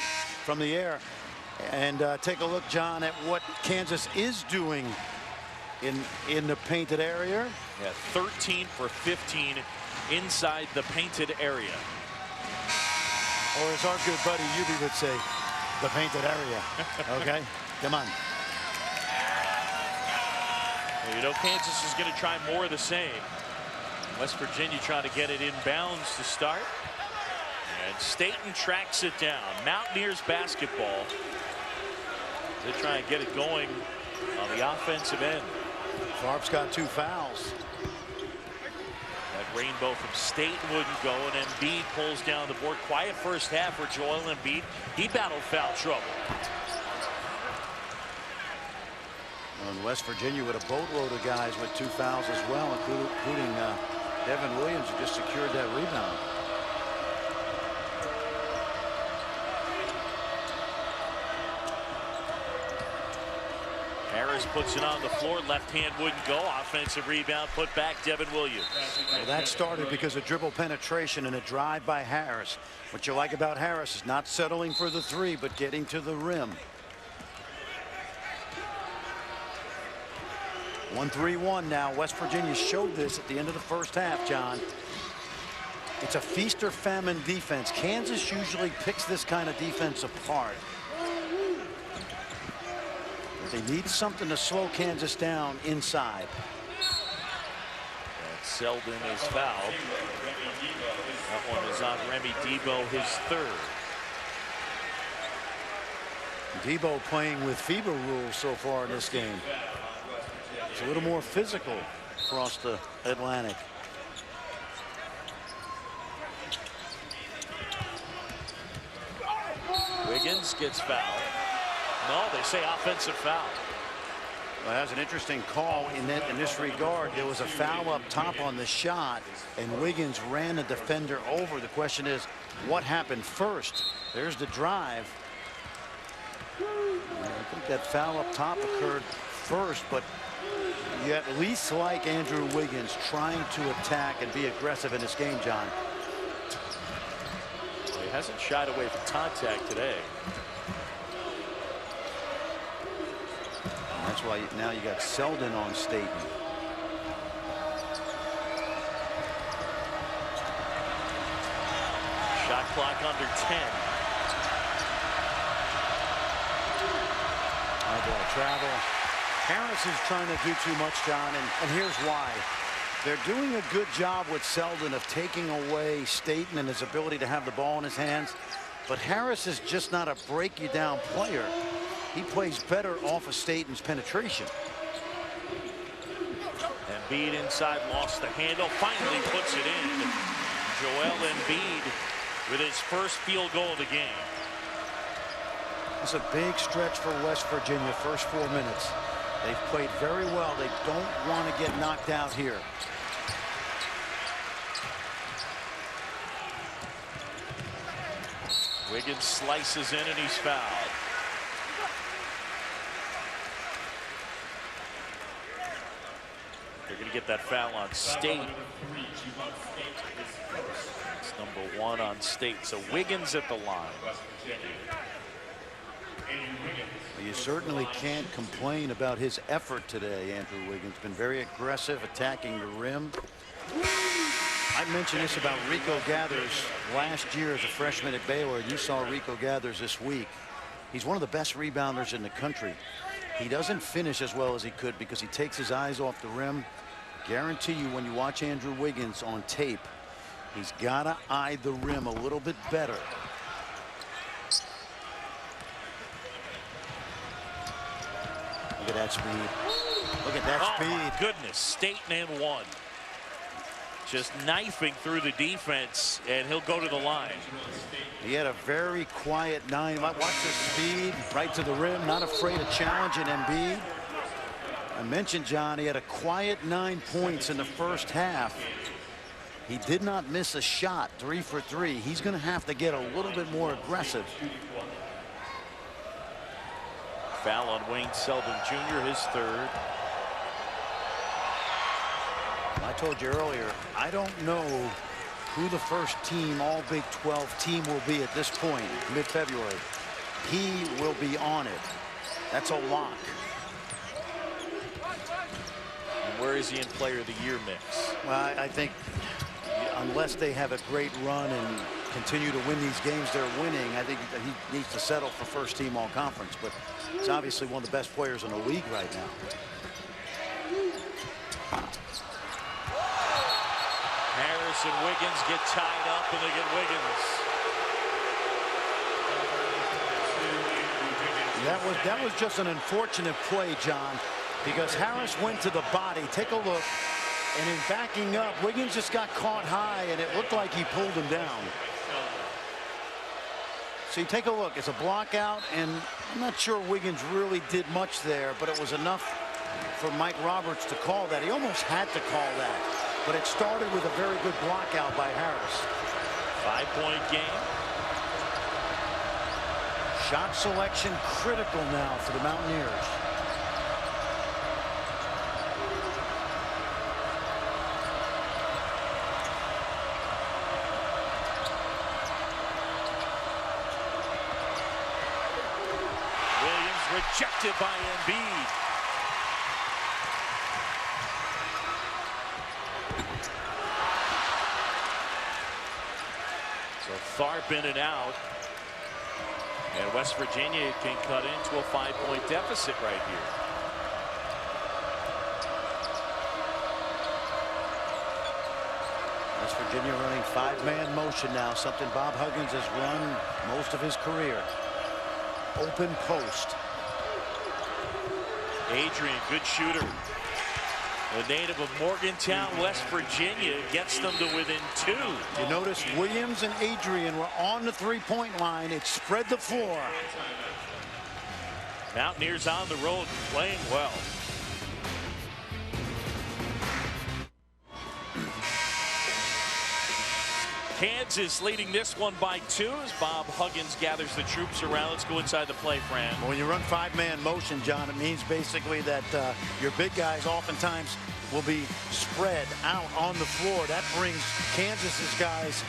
from the air. And take a look, John, at what Kansas is doing in the painted area. Yeah, 13 for 15 inside the painted area. Or as our good buddy Yubi would say, the painted area. Okay, come on. You know, Kansas is going to try more of the same. West Virginia trying to get it inbounds to start. And Staten tracks it down. Mountaineers basketball. They try and get it going on the offensive end. Sharp's got 2 fouls. That rainbow from Staten wouldn't go, and Embiid pulls down the board. Quiet first half for Joel Embiid. He battled foul trouble. And West Virginia with a boatload of guys with 2 fouls as well, including Devin Williams, who just secured that rebound. Harris puts it on the floor. Left hand wouldn't go. Offensive rebound put back. Devin Williams. Well, that started because of dribble penetration and a drive by Harris. What you like about Harris is not settling for the 3, but getting to the rim. 1-3-1 now. West Virginia showed this at the end of the first half, John. It's a feast or famine defense. Kansas usually picks this kind of defense apart. They need something to slow Kansas down inside. Selden is fouled. That one is on Remy Debo, his third. Debo playing with FIBA rules so far in this game. It's a little more physical across the Atlantic. Wiggins gets fouled. No, they say offensive foul. Well, that's an interesting call in this regard. There was a foul up top on the shot, and Wiggins ran the defender over. The question is, what happened first? There's the drive. I think that foul up top occurred first, but you at least like Andrew Wiggins trying to attack and be aggressive in this game, John. He hasn't shied away from contact today. And that's why now you got Selden on Staten. Shot clock under 10. Travel. Harris is trying to do too much, John, and here's why. They're doing a good job with Selden of taking away Staten and his ability to have the ball in his hands, but Harris is just not a break you down player. He plays better off of Staten's penetration. Embiid inside, lost the handle, finally puts it in. Joel Embiid with his first field goal of the game. It's a big stretch for West Virginia, first 4 minutes. They've played very well. They don't want to get knocked out here. Wiggins slices in and he's fouled. They're going to get that foul on State. It's number 1 on State. So Wiggins at the line. You certainly can't complain about his effort today. Andrew Wiggins been very aggressive attacking the rim. I mentioned this about Rico Gathers last year as a freshman at Baylor. You saw Rico Gathers this week. He's one of the best rebounders in the country. He doesn't finish as well as he could because he takes his eyes off the rim. Guarantee you when you watch Andrew Wiggins on tape, he's got to eye the rim a little bit better. Look at that speed. Look at that speed. My goodness, Staten and 1. Just knifing through the defense, and he'll go to the line. He had a very quiet 9. Watch the speed right to the rim, not afraid of challenging Embiid. I mentioned, John, he had a quiet 9 points in the first half. He did not miss a shot, 3 for 3. He's going to have to get a little bit more aggressive. Foul on Wayne Selden Jr., his third. I told you earlier, I don't know who the first team all Big 12 team will be at this point, mid-February. He will be on it. That's a lock. And where is he in Player of the Year mix? Well, I think unless they have a great run and continue to win these games they're winning, I think he needs to settle for first team all conference, but he's obviously one of the best players in the league right now. Harris and Wiggins get tied up, and they get Wiggins. That was just an unfortunate play, John, because Harris went to the body. Take a look, and in backing up, Wiggins just got caught high, and it looked like he pulled him down. So you take a look, it's a block out, and I'm not sure Wiggins really did much there, but it was enough for Mike Roberts to call that. He almost had to call that, but it started with a very good block out by Harris. 5-point game. Shot selection critical now for the Mountaineers. Rejected by Embiid. So Tharp in and out. And West Virginia can cut into a 5-point deficit right here. West Virginia running 5-man motion now, something Bob Huggins has run most of his career. Open post. Adrian, good shooter. The native of Morgantown, West Virginia, gets them to within 2. You notice Williams and Adrian were on the three-point line. It spread the floor. Mountaineers on the road playing well. Kansas leading this one by 2 as Bob Huggins gathers the troops around. Let's go inside the play, Fran. Well, when you run 5-man motion, John, it means basically that your big guys oftentimes will be spread out on the floor. That brings Kansas's guys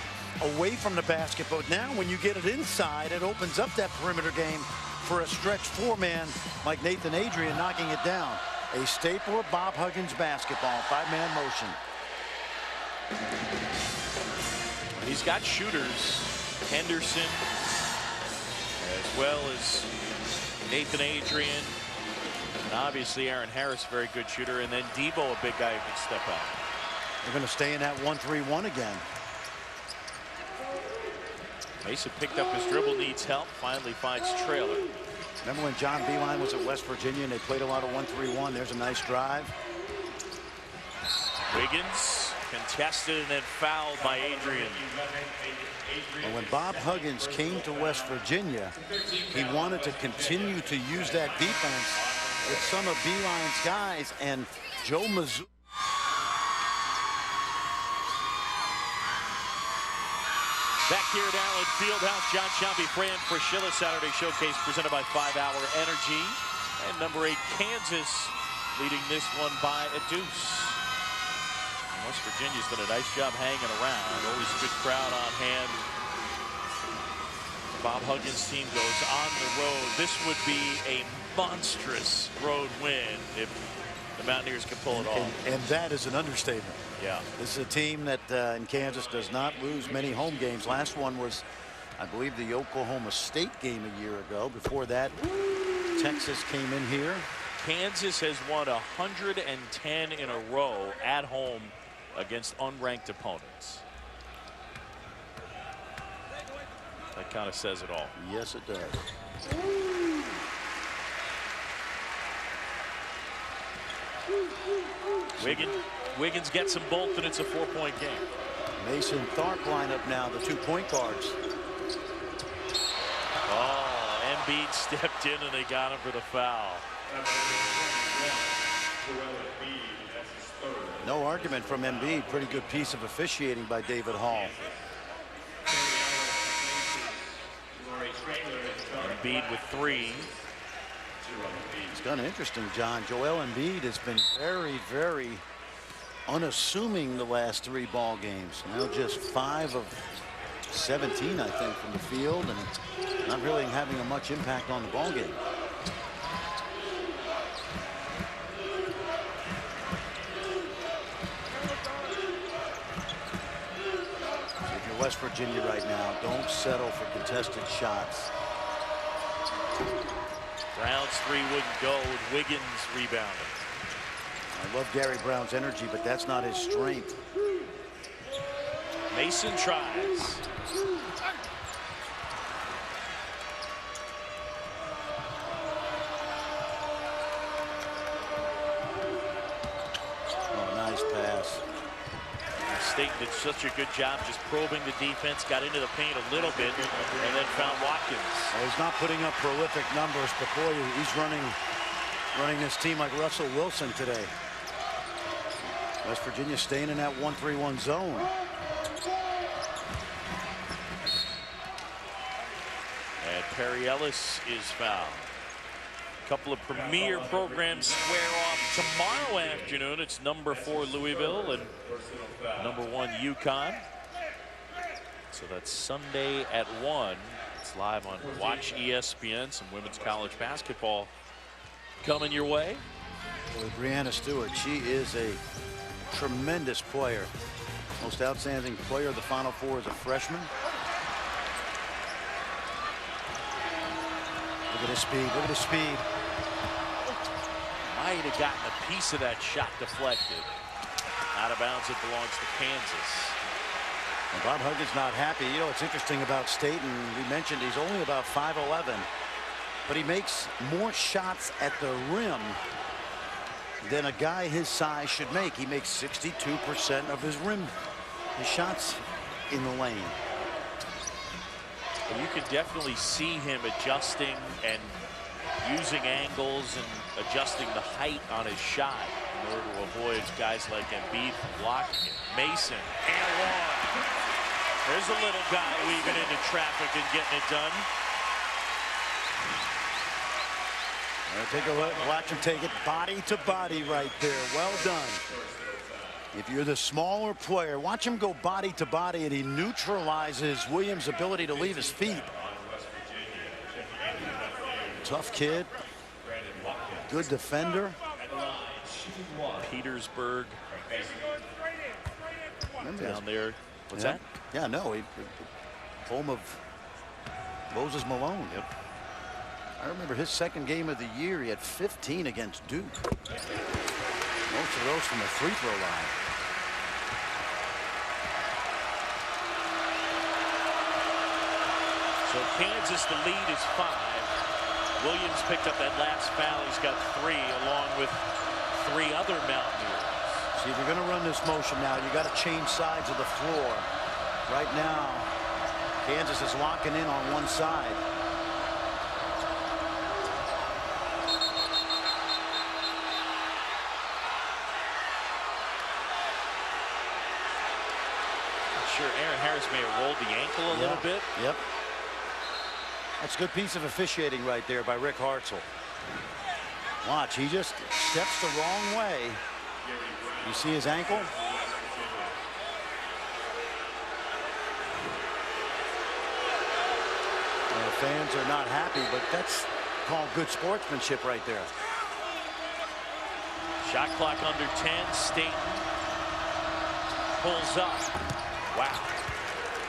away from the basket. But now when you get it inside, it opens up that perimeter game for a stretch 4-man like Nathan Adrian knocking it down. A staple of Bob Huggins basketball, 5-man motion. He's got shooters, Henderson, as well as Nathan Adrian, and obviously Aaron Harris, very good shooter, and then Debo, a big guy who can step out. They're going to stay in that 1-3-1 again. Mason picked up his dribble, needs help, finally finds Traylor. Remember when John Beilein was at West Virginia and they played a lot of 1-3-1? There's a nice drive. Wiggins contested and then fouled by Adrian. Well, when Bob Huggins came to West Virginia, he wanted to continue to use that defense with some of Beilein's guys, and Joe Mazzulla. Back here at Allen Fieldhouse, John Shelby, Fran Fraschilla, Saturday Showcase presented by 5 Hour Energy. And number 8, Kansas, leading this one by a deuce. West Virginia's done a nice job hanging around. Always a good crowd on hand. Bob Huggins' team goes on the road. This would be a monstrous road win if the Mountaineers can pull it off. And that is an understatement. Yeah. This is a team that in Kansas does not lose many home games. Last one was, I believe, the Oklahoma State game a year ago. Before that, Texas came in here. Kansas has won 110 in a row at home against unranked opponents. That kind of says it all. Yes, it does. Wiggins gets them both, and it's a 4-point game. Mason Tharp lineup now, the 2 point guards. Oh, Embiid stepped in, and they got him for the foul. No argument from Embiid. Pretty good piece of officiating by David Hall. Embiid with 3. It's kind of interesting, John. Joel Embiid has been very, very unassuming the last 3 ball games. Now just 5 of 17, I think, from the field, and not really having a much impact on the ball game. West Virginia right now, don't settle for contested shots. Brown's 3 wouldn't go with Wiggins rebounding. I love Gary Brown's energy, but that's not his strength. Mason tries. Oh, nice pass. State did such a good job just probing the defense, got into the paint a little bit, and then found Watkins. Well, he's not putting up prolific numbers, but boy, he's running this team like Russell Wilson today. West Virginia staying in that 1-3-1 zone. And Perry Ellis is fouled. A couple of premier programs square off tomorrow afternoon. It's number 4 Louisville and number 1 UConn. So that's Sunday at 1. It's live on Watch ESPN. Some women's college basketball coming your way. With Breanna Stewart, she is a tremendous player. Most outstanding player of the Final Four as a freshman. Look at his speed. Look at his speed. Might have gotten a piece of that shot deflected. Out of bounds, it belongs to Kansas. And Bob Huggins not happy. You know, it's interesting about Staten. We mentioned he's only about 5'11", but he makes more shots at the rim than a guy his size should make. He makes 62% of his shots in the lane. And you can definitely see him adjusting and using angles and adjusting the height on his shot in order to avoid guys like Embiid from blocking it. Mason and one. There's a little guy weaving into traffic and getting it done. Take a look. Watch him take it body to body right there. Well done. If you're the smaller player, watch him go body to body, and he neutralizes Williams' ability to leave his feet. Tough kid. Good defender. Petersburg. Down there. What's that? Yeah, no. Home of Moses Malone. Yep. I remember his second game of the year. He had 15 against Duke. Most of those from the free throw line. So Kansas, the lead is 5. Williams picked up that last foul. He's got 3 along with 3 other Mountaineers. See, if you're going to run this motion now, you got to change sides of the floor. Right now, Kansas is locking in on one side. Sure, Aaron Harris may have rolled the ankle a little bit. Yep. That's a good piece of officiating right there by Rick Hartzell. Watch, he just steps the wrong way. You see his ankle? And the fans are not happy, but that's called good sportsmanship right there. Shot clock under 10. Staten pulls up. Wow.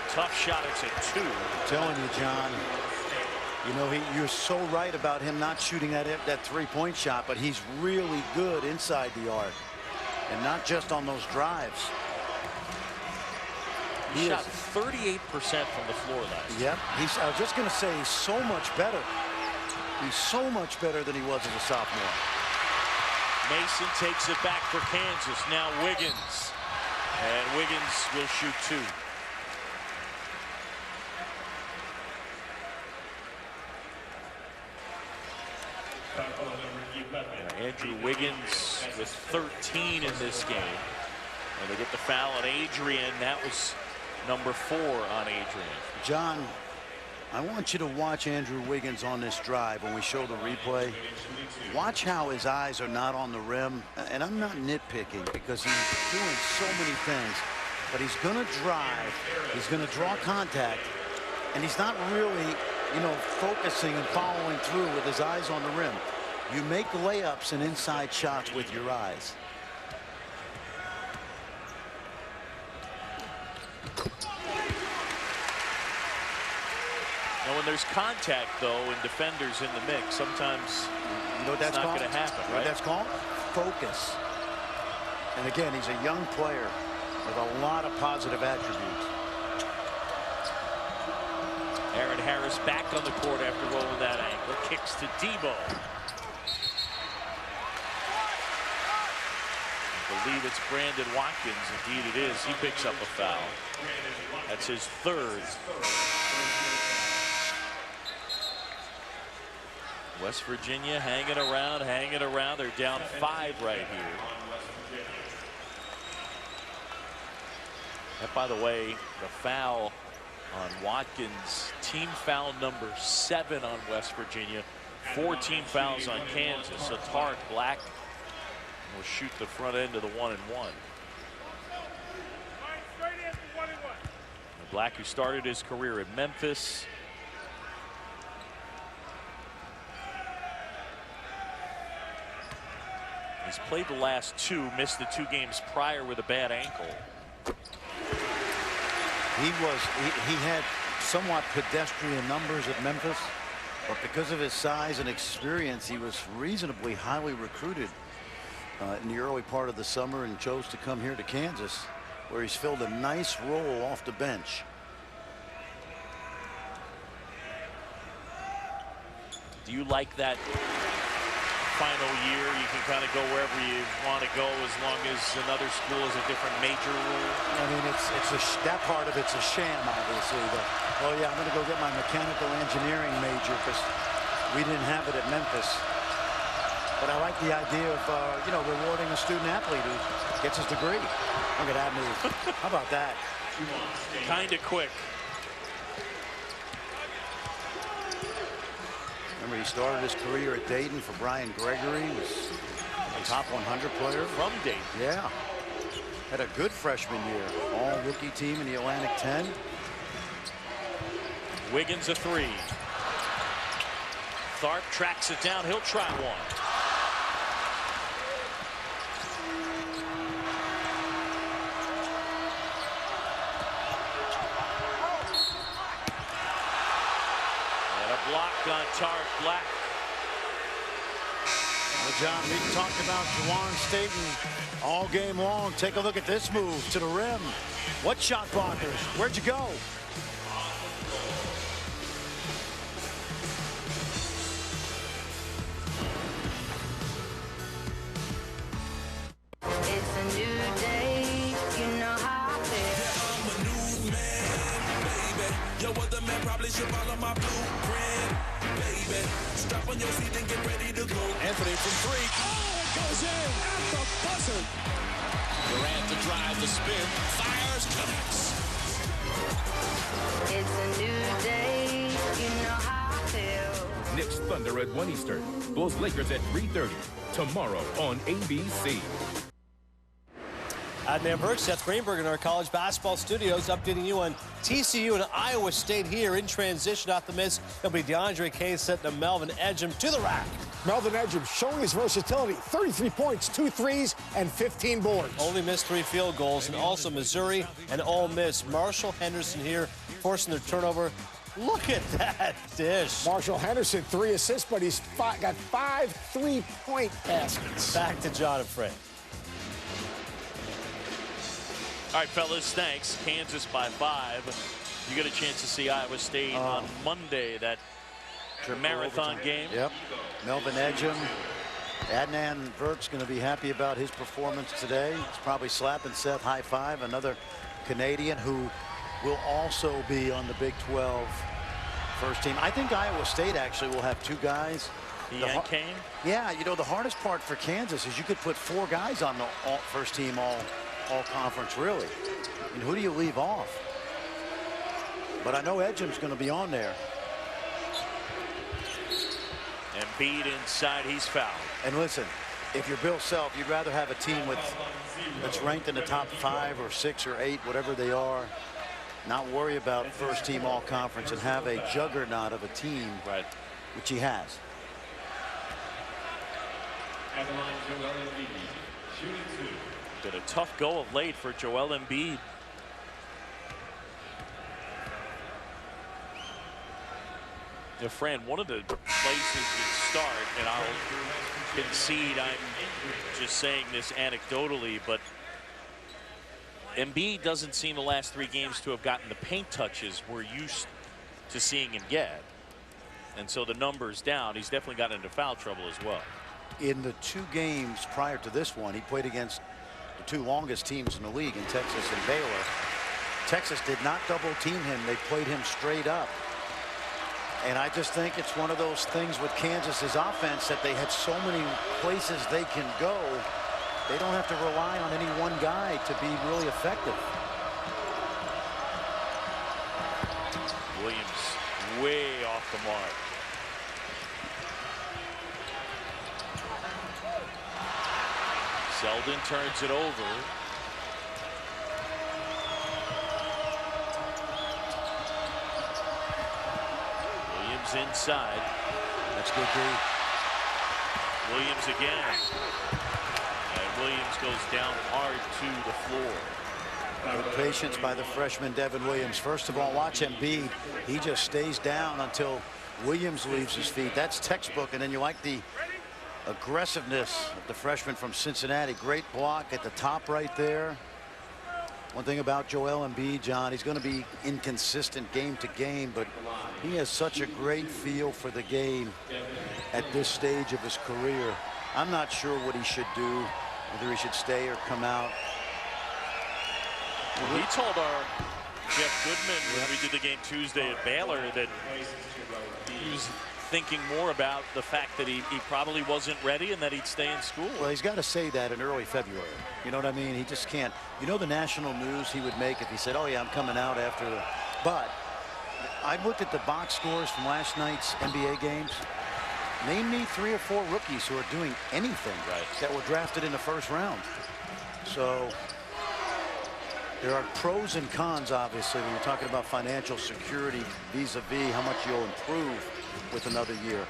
Tough shot. It's a 2. I'm telling you, John. You know, you're so right about him not shooting that three-point shot, but he's really good inside the arc, and not just on those drives. He shot 38% from the floor last year. Yep. I was just going to say, he's so much better. He's so much better than he was as a sophomore. Mason takes it back for Kansas. Now Wiggins. And Wiggins will shoot 2. Andrew Wiggins with 13 in this game. And they get the foul on Adrian. That was number 4 on Adrian. John, I want you to watch Andrew Wiggins on this drive when we show the replay. Watch how his eyes are not on the rim. And I'm not nitpicking because he's doing so many things. But he's going to drive. He's going to draw contact. And he's not really, you know, focusing and following through with his eyes on the rim. You make layups and inside shots with your eyes. Now, when there's contact, though, and defenders in the mix, sometimes you know what that's it's not going to happen, right? right? What that's called? Focus. And again, he's a young player with a lot of positive attributes. Aaron Harris back on the court after rolling that ankle. Kicks to Debo. I believe it's Brandon Watkins. Indeed it is. He picks up a foul. That's his 3rd. West Virginia hanging around. They're down 5 right here. And by the way, the foul on Watkins, team foul number 7 on West Virginia. 4 team fouls on Kansas. So Tarek Black will shoot the front end of the 1-and-1. Black, who started his career in Memphis. He's played the last 2, missed the 2 games prior with a bad ankle. He had somewhat pedestrian numbers at Memphis, but because of his size and experience, he was reasonably highly recruited in the early part of the summer and chose to come here to Kansas, where he's filled a nice role off the bench. Do you like that final year? You can kind of go wherever you want to go as long as another school has a different major rule. I mean, that part of it's a sham, obviously. But, oh yeah, I'm going to go get my mechanical engineering major because we didn't have it at Memphis. But I like the idea of you know, rewarding a student athlete who gets his degree. Look at that move. How about that? Kind of quick. Remember, he started his career at Dayton for Brian Gregory. He was a top 100 player. From Dayton. Yeah. Had a good freshman year. All rookie team in the Atlantic 10. Wiggins a three. Tharp tracks it down. He'll try one. Block on Tariq Black. Well, John, we talked about Jawan Staten all game long. Take a look at this move to the rim. What shot blockers? Where'd you go? It's a new day, you know how I feel. I'm a new man, baby. Yo, other man probably should follow my blueprint, baby. Strap on your seat and get ready to go. Anthony from three. Oh, it goes in at the buzzer. Durant to drive the spin. Fires, connects. It's a new day, you know how I feel. Knicks Thunder at 1 Eastern. Bulls Lakers at 3:30. Tomorrow on ABC. Adnan Burke, Seth Greenberg in our college basketball studios, updating you on TCU and Iowa State here in transition off the miss. It'll be DeAndre Kay setting up Melvin Edgem to the rack. Melvin Edgem showing his versatility. 33 points, 2 threes, and 15 boards. Only missed 3 field goals, and also Missouri and Ole Miss. Marshall Henderson here forcing their turnover. Look at that dish. Marshall Henderson, 3 assists, but he's got 5 3-point baskets. Back to John and Fred. All right, fellas, thanks. Kansas by 5. You get a chance to see Iowa State on Monday, that marathon game. Yep. Melvin Edgem. Adnan Burke's going to be happy about his performance today. He's probably slapping Seth high five, another Canadian who will also be on the Big 12 first team. I think Iowa State actually will have 2 guys. Kane? Yeah, you know, the hardest part for Kansas is you could put 4 guys on the first team all conference, really. And who do you leave off? But I know Edgem's going to be on there. Embiid inside, he's fouled. And listen, if you're Bill Self, you'd rather have a team that's ranked in the top 5 or 6 or 8, whatever they are, not worry about first team all conference and have a juggernaut of a team, right, which he has. Been a tough go of late for Joel Embiid. Yeah, Fran, one of the places you start, and I'll concede I'm just saying this anecdotally, but Embiid doesn't seem the last 3 games to have gotten the paint touches we're used to seeing him get. And so the numbers down. He's definitely gotten into foul trouble as well. In the 2 games prior to this one, he played against the 2 longest teams in the league in Texas and Baylor. Texas did not double team him. They played him straight up. And I just think it's one of those things with Kansas's offense that they have so many places they can go. They don't have to rely on any one guy to be really effective. Williams way off the mark. Selden turns it over. Williams inside. That's good, D. Williams again. And Williams goes down hard to the floor. Good patience by the freshman Devin Williams. First of all, watch Embiid. He just stays down until Williams leaves his feet. That's textbook. And then you like the aggressiveness of the freshman from Cincinnati. Great block at the top right there. One thing about Joel Embiid, John, he's going to be inconsistent game to game, but he has such a great feel for the game at this stage of his career. I'm not sure what he should do, whether he should stay or come out. Well, we told our Jeff Goodman when we did the game Tuesday at Baylor that he was thinking more about the fact that he probably wasn't ready and that he'd stay in school. Well, he's got to say that in early February. You know what I mean? He just can't. You know the national news he would make if he said, oh, yeah, I'm coming out after the. But I looked at the box scores from last night's NBA games. Name me 3 or 4 rookies who are doing anything that were drafted in the first round. So there are pros and cons, obviously, when you're talking about financial security vis-a-vis how much you'll improve with another year.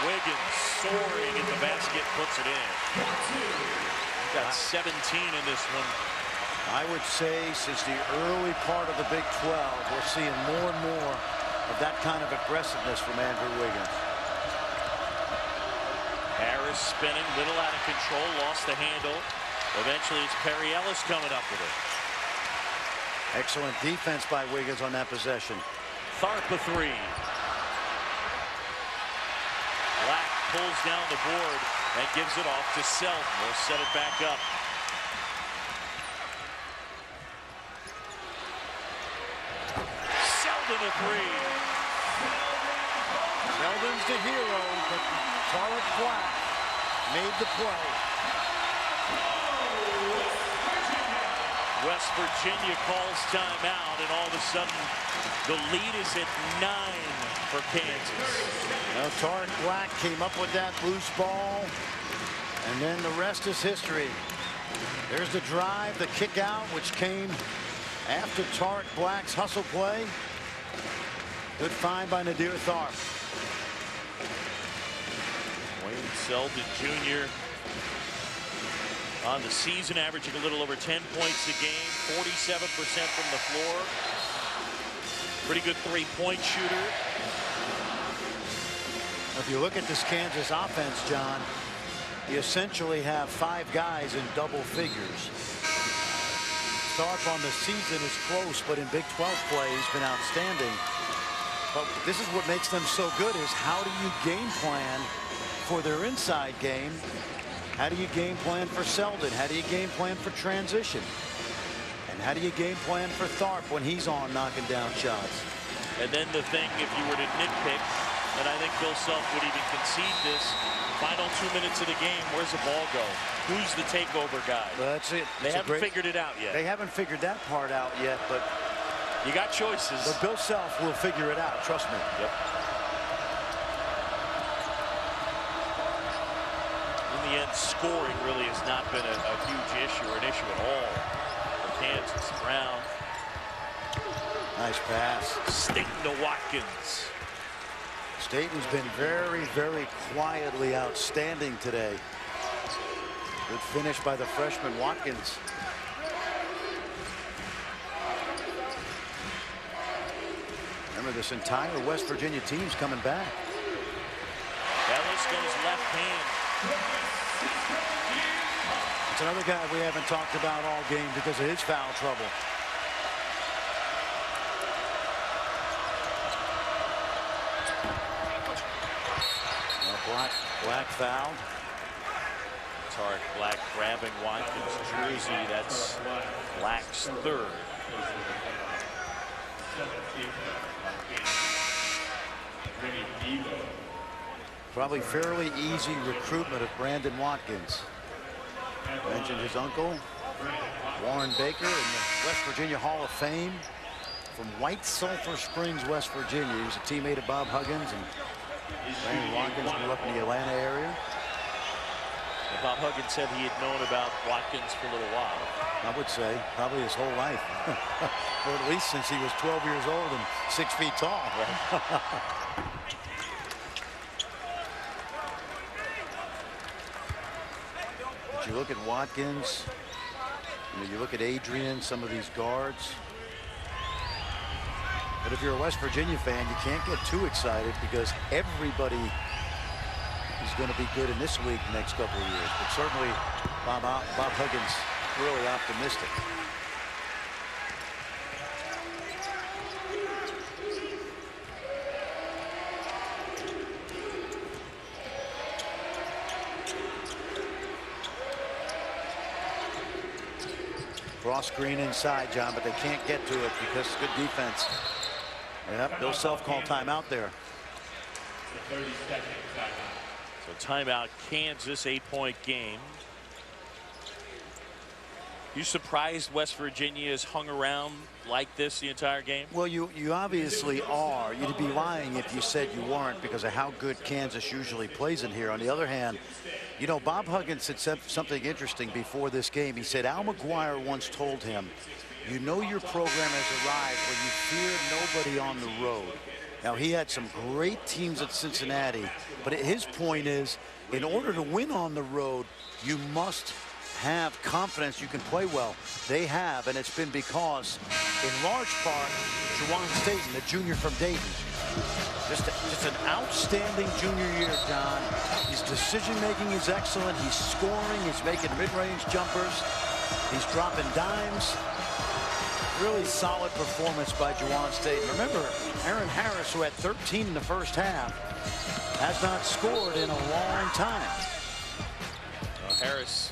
Wiggins soaring in the basket, puts it in. He got 17 in this one. I would say since the early part of the Big 12, we're seeing more and more of that kind of aggressiveness from Andrew Wiggins. Harris spinning, little out of control, lost the handle. Eventually it's Perry Ellis coming up with it. Excellent defense by Wiggins on that possession. Tharp a 3. Black pulls down the board and gives it off to Self. We'll set it back up. Selden a 3. Selden's the hero, but Tarek Black made the play. West Virginia calls timeout, and all of a sudden the lead is at 9 for Kansas. Now Tarek Black came up with that loose ball, and then the rest is history. There's the drive, the kick out, which came after Tarek Black's hustle play. Good find by Nadir Tharp. Wayne Selden Jr. on the season, averaging a little over 10 points a game, 47% from the floor. Pretty good three-point shooter. If you look at this Kansas offense, John, you essentially have 5 guys in double figures. Tharp on the season is close, but in Big 12 play, he's been outstanding. But this is what makes them so good, is how do you game plan for their inside game? How do you game plan for Selden? How do you game plan for transition? And how do you game plan for Tharp when he's on knocking down shots? And then the thing, if you were to nitpick, and I think Bill Self would even concede this, final 2 minutes of the game, where's the ball go? Who's the takeover guy? Well, that's it. They haven't figured it out yet. They haven't figured that part out yet, but you got choices. But Bill Self will figure it out, trust me. Yep. In the end, scoring really has not been a huge issue or an issue at all for Kansas. Brown. Nice pass. Staten to Watkins. Staten's been very, very quietly outstanding today. Good finish by the freshman Watkins. Remember, this entire West Virginia team's coming back. Ellis goes left hand. It's another guy we haven't talked about all game because of his foul trouble. Black foul. Tarek Black grabbing Watkins' jersey. That's Black's 3rd. Probably fairly easy recruitment of Brandon Watkins. Mentioned his uncle, Warren Baker, in the West Virginia Hall of Fame from White Sulphur Springs, West Virginia. He was a teammate of Bob Huggins, and Brandon Watkins grew up in the Atlanta area. And Bob Huggins said he had known about Watkins for a little while. I would say probably his whole life, or at least since he was 12 years old and 6 feet tall. Right? But you look at Watkins, you look at Adrian, some of these guards. But if you're a West Virginia fan, you can't get too excited because everybody he's going to be good in this league the next couple of years. But certainly Bob Huggins really optimistic. Cross screen inside, John, but they can't get to it because good defense. Yep, no self-call timeout there. So timeout, Kansas, 8-point game. You surprised West Virginia has hung around like this the entire game? Well, you obviously are. You'd be lying if you said you weren't because of how good Kansas usually plays in here. On the other hand, you know, Bob Huggins said something interesting before this game. He said Al McGuire once told him, you know your program has arrived when you fear nobody on the road. Now, he had some great teams at Cincinnati, but his point is, in order to win on the road, you must have confidence you can play well. They have, and it's been because, in large part, Juwan Staten, the junior from Dayton. Just an outstanding junior year, John. His decision-making is excellent. He's scoring. He's making mid-range jumpers. He's dropping dimes. Really solid performance by Juwan Staten. Remember, Aaron Harris, who had 13 in the first half, has not scored in a long time. Harris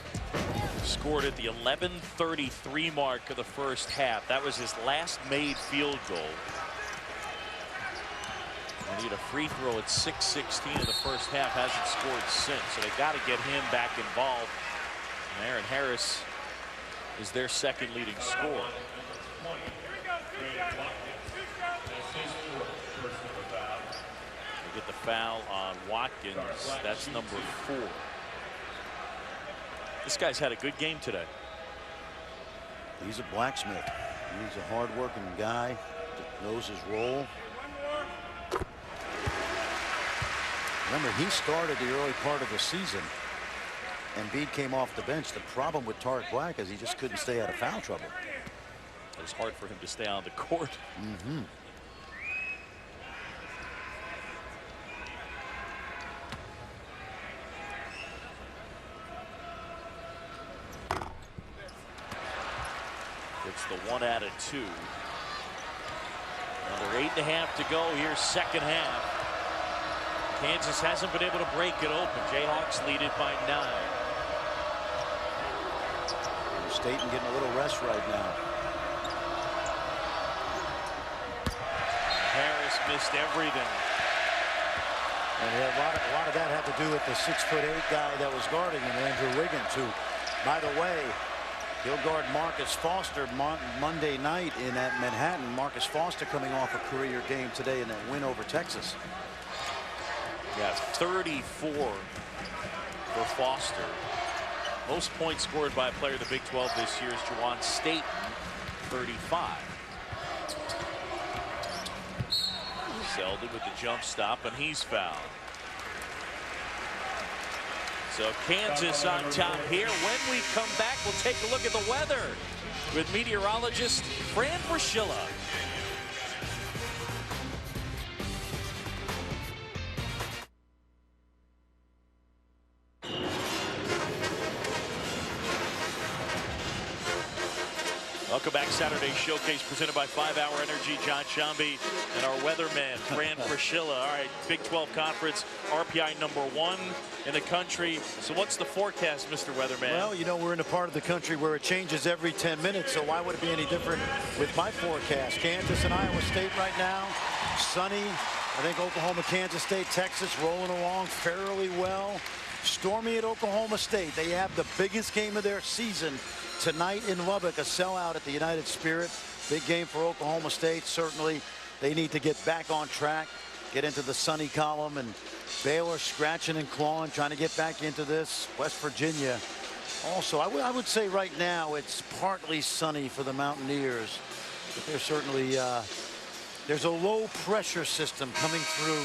scored at the 11:33 mark of the first half. That was his last made field goal. They need a free throw at 6:16 in the first half. Hasn't scored since, so they got to get him back involved. And Aaron Harris is their second leading scorer. They get the foul on Watkins. That's number 4. This guy's had a good game today. He's a blacksmith. He's a hard-working guy that knows his role. Remember, he started the early part of the season. Embiid came off the bench. The problem with Tariq Black is he just couldn't stay out of foul trouble. It was hard for him to stay on the court. Mm-hmm. It's the 1 out of 2. Under 8.5 to go here, second half. Kansas hasn't been able to break it open. Jayhawks lead it by 9. Staten getting a little rest right now. Harris missed everything. And a lot of that had to do with the 6'8" guy that was guarding him, Andrew Wiggins, who, by the way, he'll guard Marcus Foster Monday night in at Manhattan. Marcus Foster coming off a career game today in that win over Texas. Yeah, 34 for Foster. Most points scored by a player in the Big 12 this year is Juwan Staten, 35. Selden with the jump stop, and he's fouled. So Kansas on top here. When we come back, we'll take a look at the weather with meteorologist Fran Fraschilla. Welcome back. Saturday Showcase presented by 5 Hour Energy. John Shambi and our weatherman, Fran Fraschilla. All right, Big 12 Conference, RPI #1 in the country. So what's the forecast, Mr. Weatherman? Well, you know, we're in a part of the country where it changes every 10 minutes, so why would it be any different with my forecast? Kansas and Iowa State right now, sunny. I think Oklahoma, Kansas State, Texas rolling along fairly well. Stormy at Oklahoma State. They have the biggest game of their season tonight in Lubbock, a sellout at the United Spirit. Big game for Oklahoma State. Certainly they need to get back on track, get into the sunny column, and Baylor scratching and clawing, trying to get back into this. West Virginia also, I would say right now it's partly sunny for the Mountaineers, but there's certainly there's a low pressure system coming through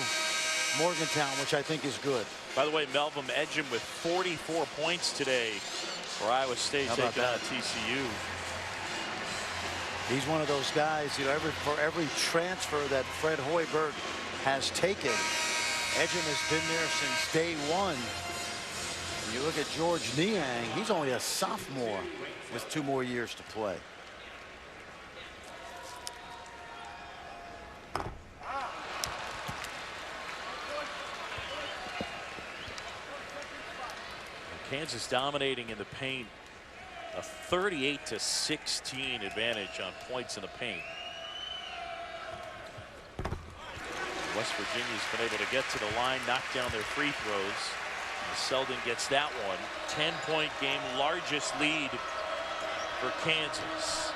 Morgantown, which I think is good. By the way, Melvin Edgem with 44 points today for Iowa State taking on TCU. He's one of those guys, you know, for every transfer that Fred Hoiberg has taken, Edgem has been there since day one. When you look at George Niang, he's only a sophomore with 2 more years to play. Kansas dominating in the paint. A 38-16 advantage on points in the paint. West Virginia's been able to get to the line, knock down their free throws. Selden gets that one. 10-point game, largest lead for Kansas.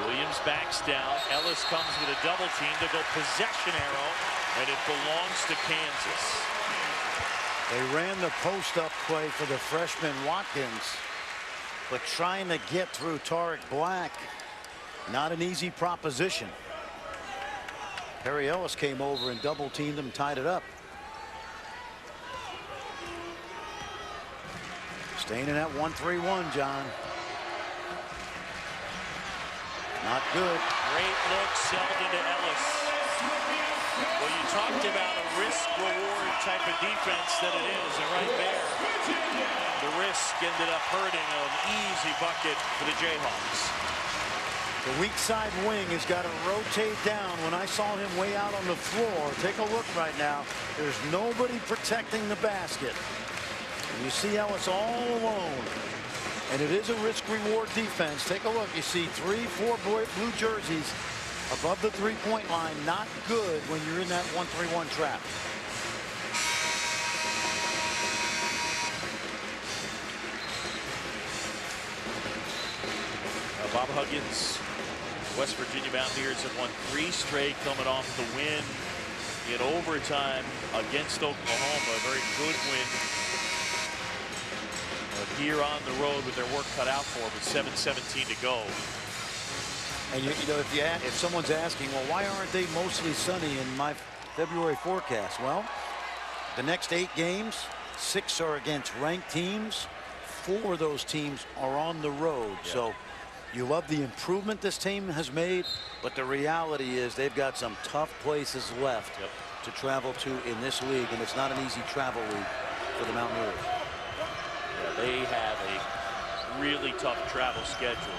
Williams backs down. Ellis comes with a double team to go possession arrow, and it belongs to Kansas. They ran the post-up play for the freshman Watkins, but trying to get through Tariq Black, not an easy proposition. Perry Ellis came over and double-teamed him, tied it up. Staying in that 1-3-1, John. Not good. Great look, Selden to Ellis. Well, you talked about a risk-reward type of defense that it is, and right there, the risk ended up hurting an easy bucket for the Jayhawks. The weak side wing has got to rotate down. When I saw him way out on the floor, take a look right now. There's nobody protecting the basket. And you see Ellis all alone. And it is a risk-reward defense. Take a look. You see 3, 4 blue jerseys above the three-point line. Not good when you're in that 1-3-1 trap. Bob Huggins, West Virginia Mountaineers have won 3 straight, coming off the win in overtime against Oklahoma. A very good win. But here on the road with their work cut out for them with 7:17 to go. And you know, if someone's asking, well, why aren't they mostly sunny in my February forecast? Well, the next 8 games, 6 are against ranked teams. 4 of those teams are on the road. Yeah. So you love the improvement this team has made, but the reality is they've got some tough places left to travel to in this league, and it's not an easy travel league for the Mountaineers. Yeah, they have a really tough travel schedule.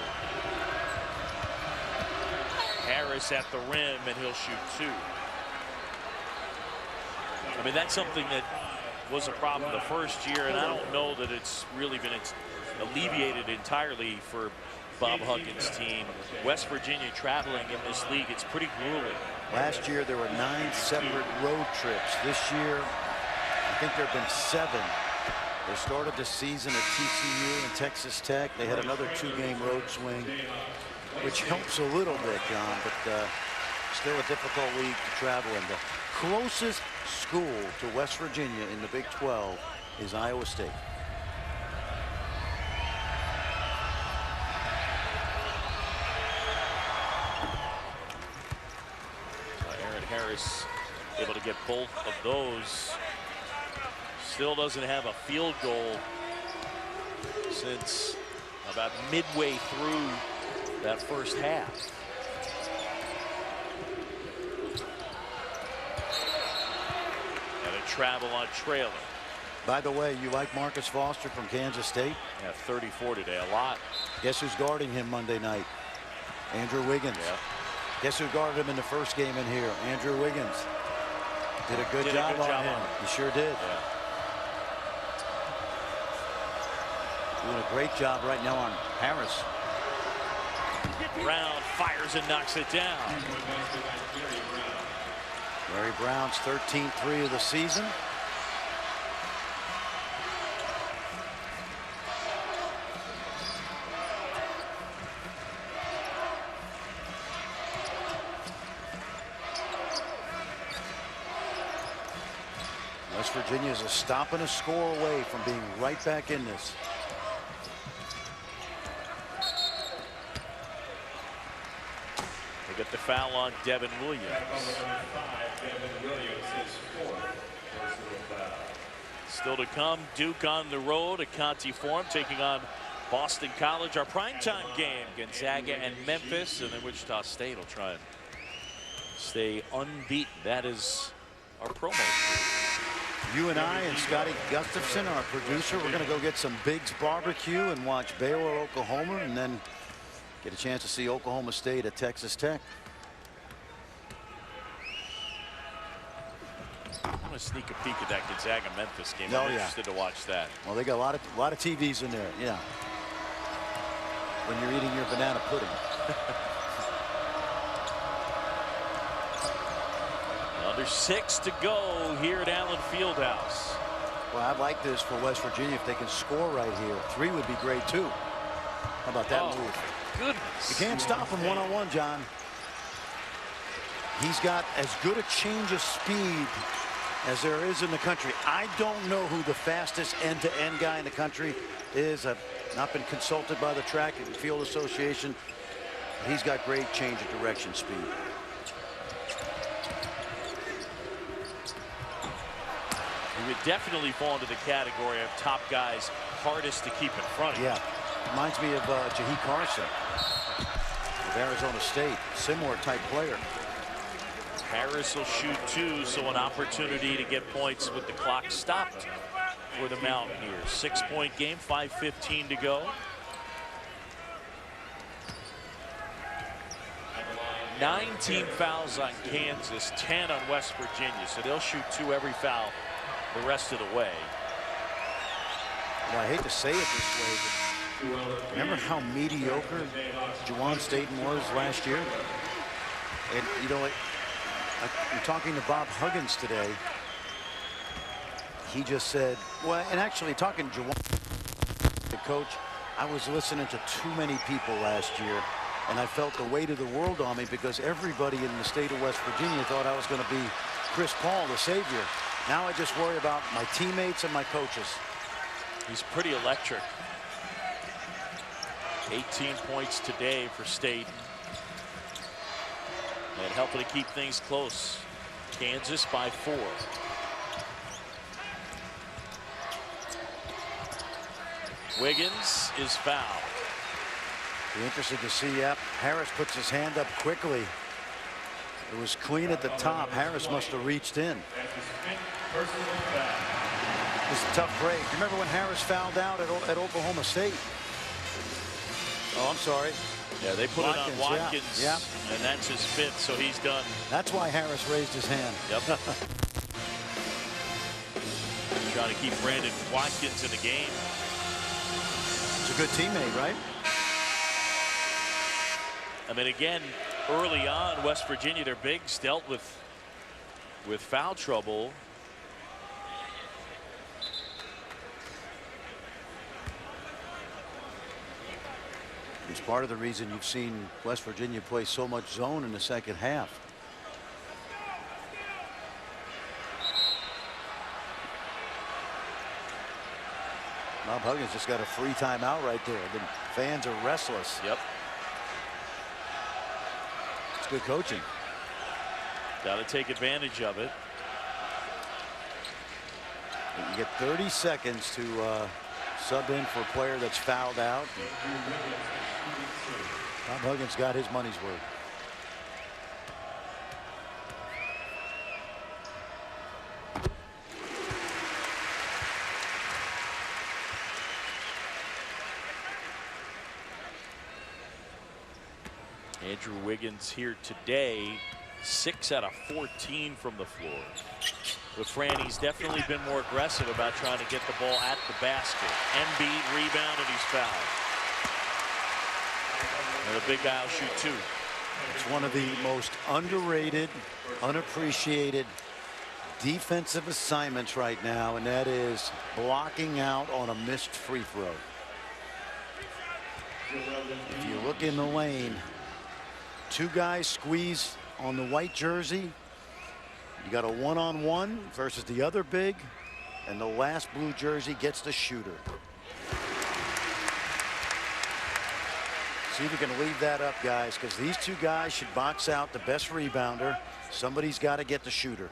Harris at the rim, and he'll shoot 2. I mean, that's something that was a problem the first year, and I don't know that it's really been alleviated entirely for Bob Huggins' team. West Virginia traveling in this league, it's pretty grueling. Last year there were 9 separate road trips. This year I think there have been 7. They started the season at TCU and Texas Tech. They had another 2-game road swing, which helps a little bit, John, but still a difficult league to travel in. The closest school to West Virginia in the Big 12 is Iowa State. Harris able to get both of those. Still doesn't have a field goal since about midway through that first half. And a travel on trailer. By the way, you like Marcus Foster from Kansas State? Yeah, 34 today, a lot. Guess who's guarding him Monday night? Andrew Wiggins. Yeah. Guess who guarded him in the first game in here? Andrew Wiggins. Did a good job on him. He sure did. Yeah. Doing a great job right now on Harris. Brown fires and knocks it down. Larry Brown's 13th 3 of the season. West Virginia is a stop and a score away from being right back in this. They get the foul on Devin Williams. Still to come, Duke on the road at Conti Forum, taking on Boston College, our primetime game, Gonzaga and Memphis, and then Wichita State will try and stay unbeaten. That is our promo. You and I and Scotty Gustafson, our producer, we're going to go get some Biggs barbecue and watch Baylor, Oklahoma, and then get a chance to see Oklahoma State at Texas Tech. I'm going to sneak a peek at that Gonzaga-Memphis game. Oh, I'm yeah. interested to watch that. Well, they got a lot of TVs in there. Yeah. When you're eating your banana pudding. Under 6 to go here at Allen Fieldhouse. Well, I'd like this for West Virginia if they can score right here. 3 would be great too. How about that move? Goodness. You can't stop him one-on-one, John. He's got as good a change of speed as there is in the country. I don't know who the fastest end-to-end guy in the country is. I've not been consulted by the Track and Field Association. He's got great change of direction speed. He would definitely fall into the category of top guys hardest to keep in front of him. Yeah, reminds me of Jayhawks Carson of Arizona State. Similar type player. Harris will shoot 2, so an opportunity to get points with the clock stopped for the Mountaineers. 6-point game, 5:15 to go. 19 fouls on Kansas, 10 on West Virginia, so they'll shoot 2 every foul the rest of the way. Well, I hate to say it this way, but remember how mediocre Juwan Staten was last year? And you know what? I'm talking to Bob Huggins today. He just said, well, and actually talking to Juwan, the coach, I was listening to too many people last year, and I felt the weight of the world on me because everybody in the state of West Virginia thought I was going to be Chris Paul, the savior. Now I just worry about my teammates and my coaches. He's pretty electric. 18 points today for State. And helping to keep things close. Kansas by 4. Wiggins is fouled. Be interested to see. Yep, Harris puts his hand up quickly. It was clean at the top. Harris must have reached in. It's a tough break. Remember when Harris fouled out at Oklahoma State? Oh, I'm sorry. Yeah, they put Watkins, it on Watkins, yeah. and that's his fifth, so he's done. That's why Harris raised his hand. Yep. Trying to keep Brandon Watkins in the game. He's a good teammate, right? I mean, again, early on, West Virginia, their bigs dealt with foul trouble. It's part of the reason you've seen West Virginia play so much zone in the second half. Bob Huggins just got a free timeout right there. The fans are restless. Yep. It's good coaching. Got to take advantage of it. You get 30 seconds to sub in for a player that's fouled out. Bob Huggins got his money's worth. Andrew Wiggins here today, 6 out of 14 from the floor. With Fran, he's definitely been more aggressive about trying to get the ball at the basket. Embiid rebound and he's fouled. And the big guy will shoot 2. It's one of the most underrated, unappreciated defensive assignments right now, and that is blocking out on a missed free throw. If you look in the lane, 2 guys squeeze on the white jersey. You got a one-on-one versus the other big, and the last blue jersey gets the shooter. See if you can leave that up, guys, because these 2 guys should box out the best rebounder. Somebody's got to get the shooter.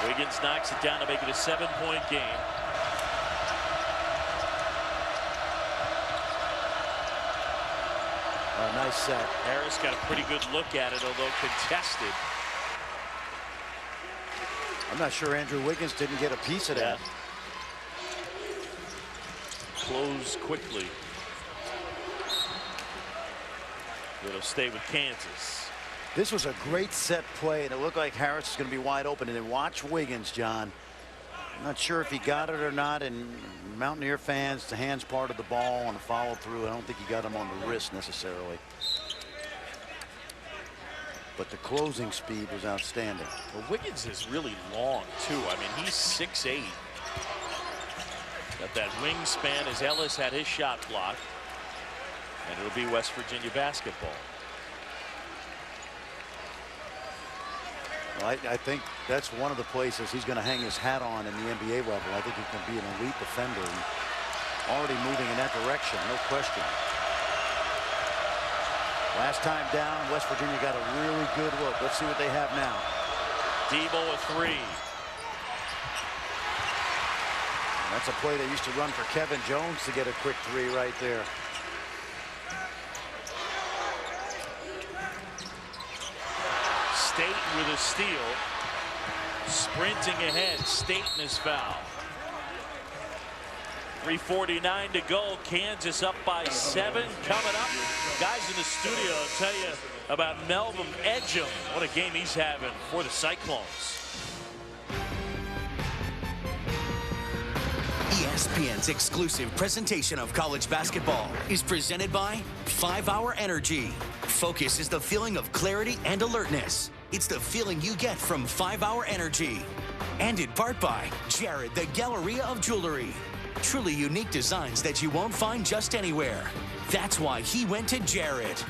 Wiggins knocks it down to make it a 7-point game. Nice set. Harris got a pretty good look at it, although contested. I'm not sure Andrew Wiggins didn't get a piece of that. Close quickly. It'll stay with Kansas. This was a great set play, and it looked like Harris is going to be wide open. And then watch Wiggins, John. I'm not sure if he got it or not, and Mountaineer fans, the hands part of the ball on the follow through. I don't think he got him on the wrist necessarily. But the closing speed was outstanding. Well, Wiggins is really long, too. I mean, he's 6'8". Got that wingspan as Ellis had his shot blocked. And it'll be West Virginia basketball. Well, I think that's one of the places he's going to hang his hat on in the NBA level. I think he can be an elite defender and already moving in that direction, no question. Last time down, West Virginia got a really good look. Let's see what they have now. Debo a three. That's a play they used to run for Kevin Jones to get a quick three right there. State with a steal. Sprinting ahead. Staten is foul. 3:49 to go. Kansas up by 7. Coming up, guys in the studio, I'll tell you about Melvin Edgem. What a game he's having for the Cyclones. ESPN's exclusive presentation of college basketball is presented by 5 Hour Energy. Focus is the feeling of clarity and alertness. It's the feeling you get from 5 Hour Energy. And in part by Jared, the Galleria of Jewelry. Truly unique designs that you won't find just anywhere. That's why he went to Jared.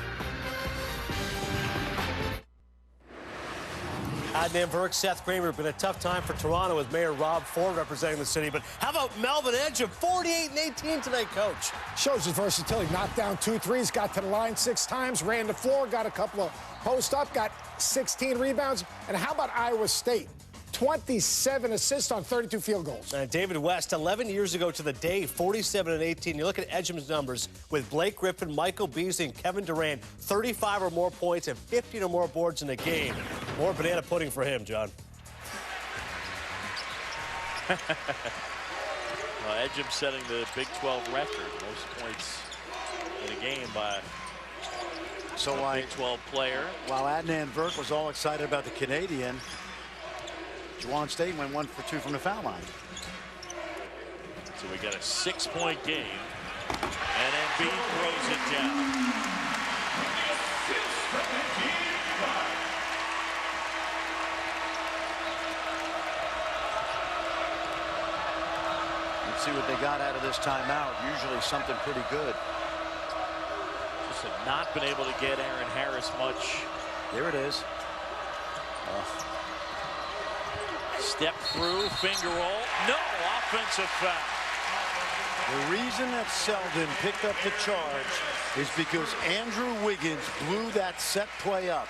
Adnan Burke, Seth Kramer, been a tough time for Toronto with Mayor Rob Ford representing the city. But how about Melvin Edgem, 48 and 18 tonight, Coach? Shows his versatility. Knocked down 2 threes, got to the line 6 times, ran the floor, got a couple of post up, got 16 rebounds. And how about Iowa State? 27 assists on 32 field goals. David West, 11 years ago to the day, 47 and 18. You look at Edgem's numbers with Blake Griffin, Michael Beasley, and Kevin Durant, 35 or more points and 15 or more boards in a game. More banana pudding for him, John. Edgem setting the Big 12 record, most points in a game by a Big 12 player. While Adnan Burke was all excited about the Canadian, Juwan State went 1 for 2 from the foul line. So we got a 6-point game, and Embiid throws it down. Let's see what they got out of this timeout. Usually something pretty good. Just have not been able to get Aaron Harris much. There it is. Step through, finger roll. No offensive foul. The reason that Selden picked up the charge is because Andrew Wiggins blew that set play up.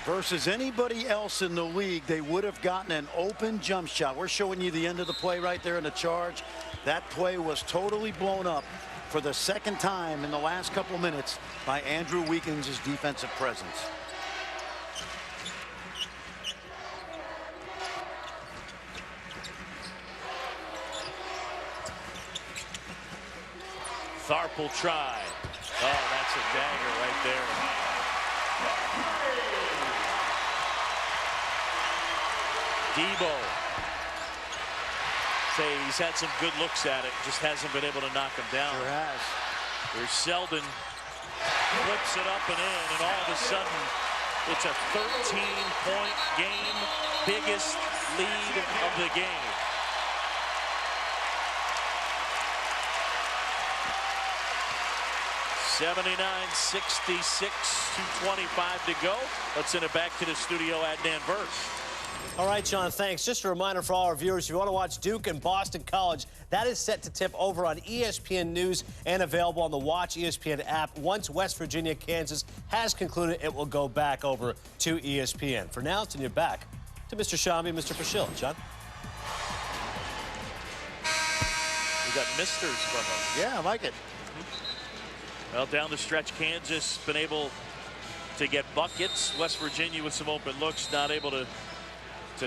Versus anybody else in the league, they would have gotten an open jump shot. We're showing you the end of the play right there in the charge. That play was totally blown up for the second time in the last couple of minutes by Andrew Wiggins' defensive presence. Tharp will try. Oh, that's a dagger right there. Debo. Say he's had some good looks at it, just hasn't been able to knock him down. Sure has. There's Selden. Flips it up and in, and all of a sudden, it's a 13-point game. Biggest lead of the game. (79-66), 2:25 to go. Let's send it back to the studio at Dan Burke. All right, John, thanks. Just a reminder for all our viewers, if you want to watch Duke and Boston College, that is set to tip over on ESPN News and available on the Watch ESPN app. Once West Virginia, Kansas has concluded, it will go back over to ESPN. For now, send you back to Mr. Shambi, Mr. Paschil. John? We got misters from him. Yeah, I like it. Well, down the stretch, Kansas been able to get buckets. West Virginia with some open looks, not able to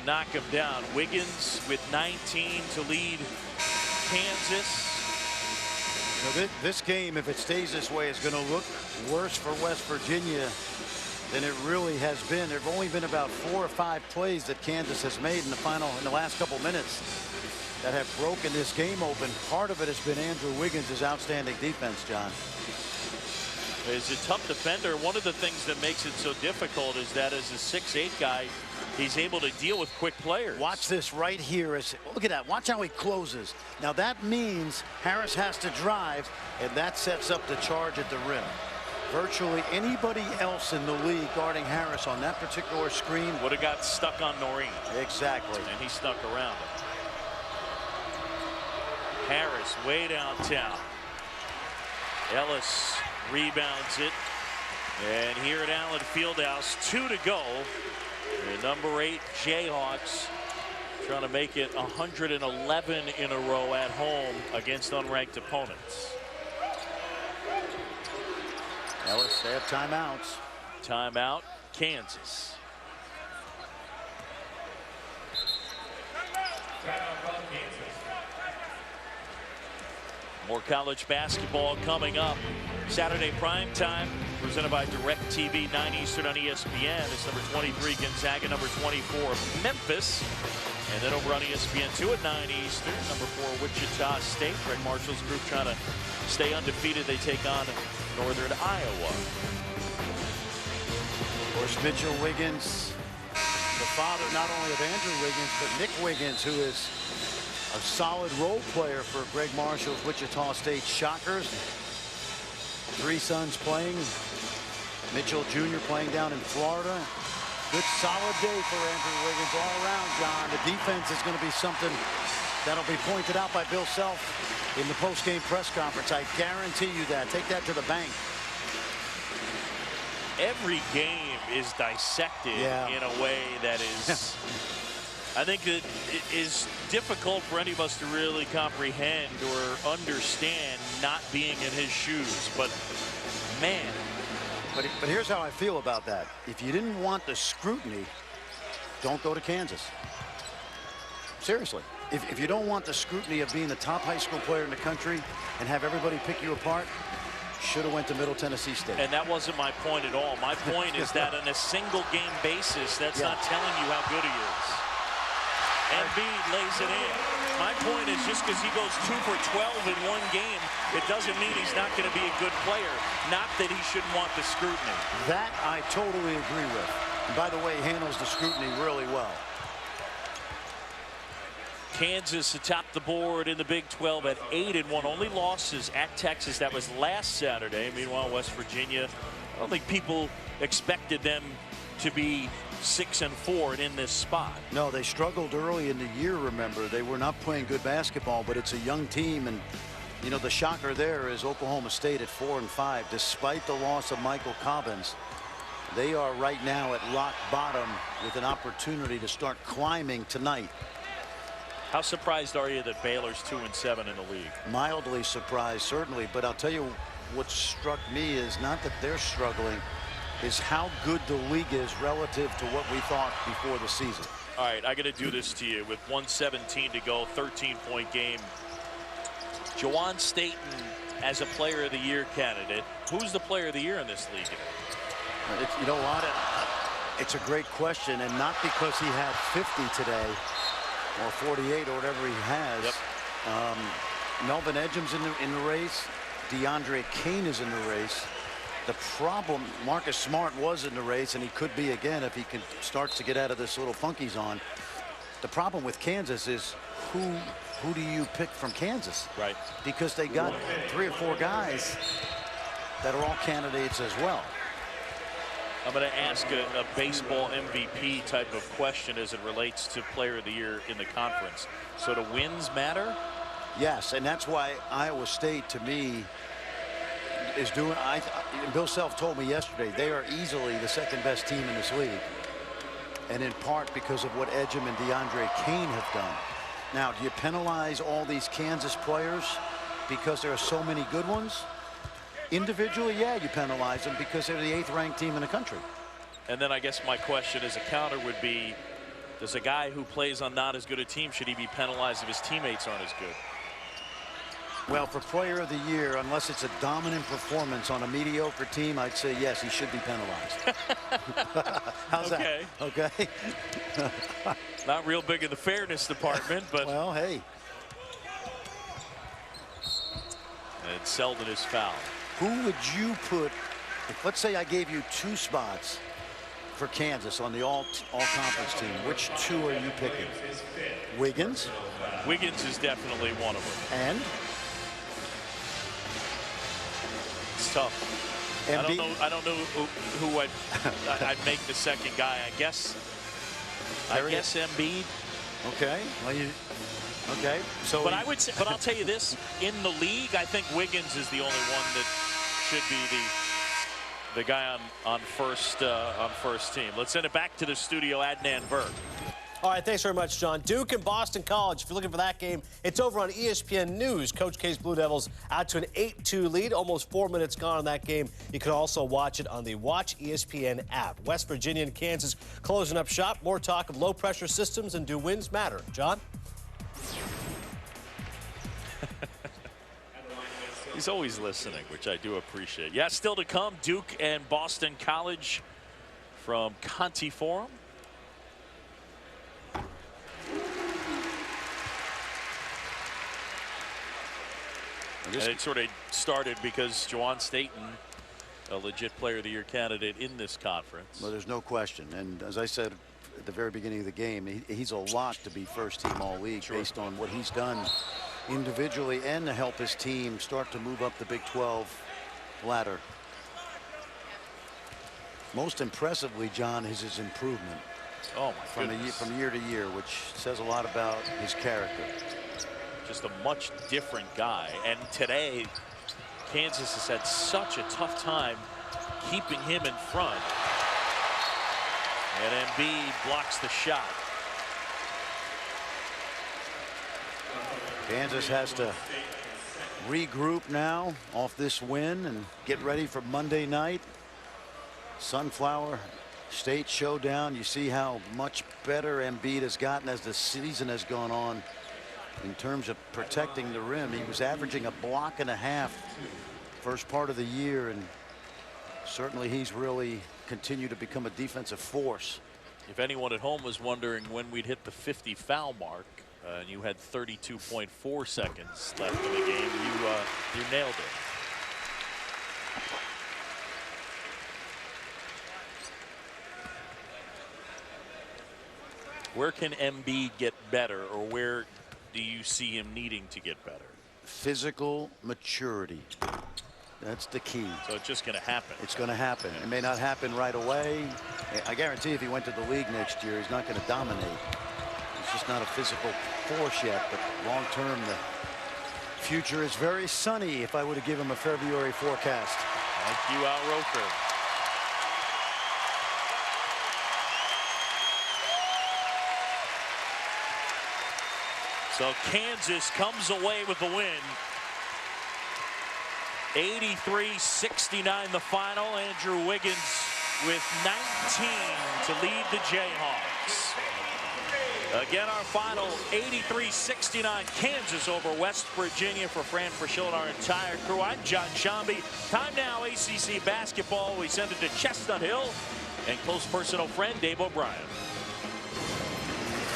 knock him down. Wiggins with 19 to lead Kansas. You know, this game, if it stays this way, is going to look worse for West Virginia than it really has been. There have only been about 4 or 5 plays that Kansas has made in the last couple minutes that have broken this game open. Part of it has been Andrew Wiggins' outstanding defense, John. He's a tough defender. One of the things that makes it so difficult is that as a 6'8" guy, he's able to deal with quick players. Watch this right here. Look at that. Watch how he closes. Now that means Harris has to drive, and that sets up the charge at the rim. Virtually anybody else in the league guarding Harris on that particular screen would have got stuck on Noreen. Exactly. And he stuck around him. Harris way downtown. Ellis rebounds it. And here at Allen Fieldhouse, 2 to go. And number 8 Jayhawks trying to make it 111 in a row at home against unranked opponents. Ellis, they have timeouts. Timeout, Kansas. More college basketball coming up. Saturday prime time presented by DirecTV, 9 Eastern on ESPN. It's number 23 Gonzaga, number 24 Memphis. And then over on ESPN 2 at 9 Eastern, number 4 Wichita State. Greg Marshall's group trying to stay undefeated. They take on Northern Iowa. Of course, Mitchell Wiggins, the father not only of Andrew Wiggins, but Nick Wiggins, who is a solid role player for Greg Marshall's Wichita State Shockers. 3 sons playing. Mitchell Jr. playing down in Florida. Good solid day for Andrew Wiggins all around, John. The defense is going to be something that'll be pointed out by Bill Self in the post-game press conference. I guarantee you that. Take that to the bank. Every game is dissected in a way that is I think it is difficult for any of us to really comprehend or understand not being in his shoes. But man, but here's how I feel about that. If you didn't want the scrutiny, don't go to Kansas. Seriously, if you don't want the scrutiny of being the top high school player in the country and have everybody pick you apart, should have went to Middle Tennessee State. And that wasn't my point at all. My point is that on a single game basis, that's not telling you how good he is. Embiid lays it in. My point is just because he goes 2 for 12 in one game, it doesn't mean he's not going to be a good player. Not that he shouldn't want the scrutiny. That I totally agree with. And by the way, he handles the scrutiny really well. Kansas atop the board in the Big 12 at 8-1. Only losses at Texas. That was last Saturday. Meanwhile, West Virginia, I don't think people expected them to be 6-4 and in this spot. No, they struggled early in the year, remember. They were not playing good basketball, but it's a young team. And, you know, the shocker there is Oklahoma State at 4-5. Despite the loss of Michael Cobbins, they are right now at rock bottom with an opportunity to start climbing tonight. How surprised are you that Baylor's 2-7 in the league? Mildly surprised, certainly. But I'll tell you what struck me is not that they're struggling, is how good the league is relative to what we thought before the season. All right, I got to do this to you with 1:17 to go, 13-point game. Jawan Staten as a Player of the Year candidate. Who's the Player of the Year in this league? You know what? It's a great question, and not because he had 50 today or 48 or whatever he has. Yep. Melvin Edgham's in the race. DeAndre Kane is in the race. The problem, Marcus Smart was in the race, and he could be again if he starts to get out of this little funk he's on. The problem with Kansas is who do you pick from Kansas? Right. Because they got 3 or 4 guys that are all candidates as well. I'm going to ask a baseball MVP type of question as it relates to Player of the Year in the conference. So do wins matter? Yes, and that's why Iowa State, to me, is doing. Bill Self told me yesterday they are easily the 2nd best team in this league. and in part because of what Edgem and DeAndre Kane have done. Now, do you penalize all these Kansas players because there are so many good ones? Individually, yeah, you penalize them because they're the 8th ranked team in the country. And then I guess my question as a counter would be, does a guy who plays on not as good a team, should he be penalized if his teammates aren't as good? Well, for player of the year, unless it's a dominant performance on a mediocre team, I'd say yes, he should be penalized. How's that? Okay. Not real big in the fairness department, but well, hey. And Selden is fouled. Who would you put, if, let's say I gave you 2 spots for Kansas on the all-conference team, which 2 are you picking? Wiggins? Wiggins is definitely one of them. And? It's tough. I don't know who I'd make the second guy. I guess Embiid. Okay. Well, okay. So, but I would say, but I'll tell you this: in the league, I think Wiggins is the only one that should be the guy on first team. Let's send it back to the studio. Adnan Berg. All right, thanks very much, John. Duke and Boston College. If you're looking for that game, it's over on ESPN News. Coach K's Blue Devils out to an 8-2 lead. Almost 4 minutes gone in that game. You can also watch it on the Watch ESPN app. West Virginia and Kansas closing up shop. More talk of low-pressure systems and do wins matter. John? He's always listening, which I do appreciate. Yeah, still to come, Duke and Boston College from Conti Forum. And it sort of started because Juwan Staten, a legit player of the year candidate in this conference. Well, there's no question. And as I said at the very beginning of the game, he's a lock to be first team all league based on what he's done individually and to help his team start to move up the Big 12 ladder. Most impressively, John, is his improvement. Oh my goodness. From year to year, which says a lot about his character. Just a much different guy. And today, Kansas has had such a tough time keeping him in front. And Embiid blocks the shot. Kansas has to regroup now off this win and get ready for Monday night. Sunflower State showdown. You see how much better Embiid has gotten as the season has gone on in terms of protecting the rim. He was averaging 1.5 blocks first part of the year, and certainly he's really continued to become a defensive force. If anyone at home was wondering when we'd hit the 50 foul mark, and you had 32.4 seconds left in the game, you nailed it. Where can Embiid get better, or where do you see him needing to get better? Physical maturity. That's the key. So it's just going to happen. It's going to happen. It may not happen right away. I guarantee if he went to the league next year, he's not going to dominate. He's just not a physical force yet, but long term, the future is very sunny if I were to give him a February forecast. Thank you, Al Roker. So Kansas comes away with the win. 83-69 the final. Andrew Wiggins with 19 to lead the Jayhawks. Again, our final 83-69 Kansas over West Virginia. For Fran Fraschilla and our entire crew, I'm John Shambi. Time now, ACC basketball. We send it to Chestnut Hill and close personal friend Dave O'Brien.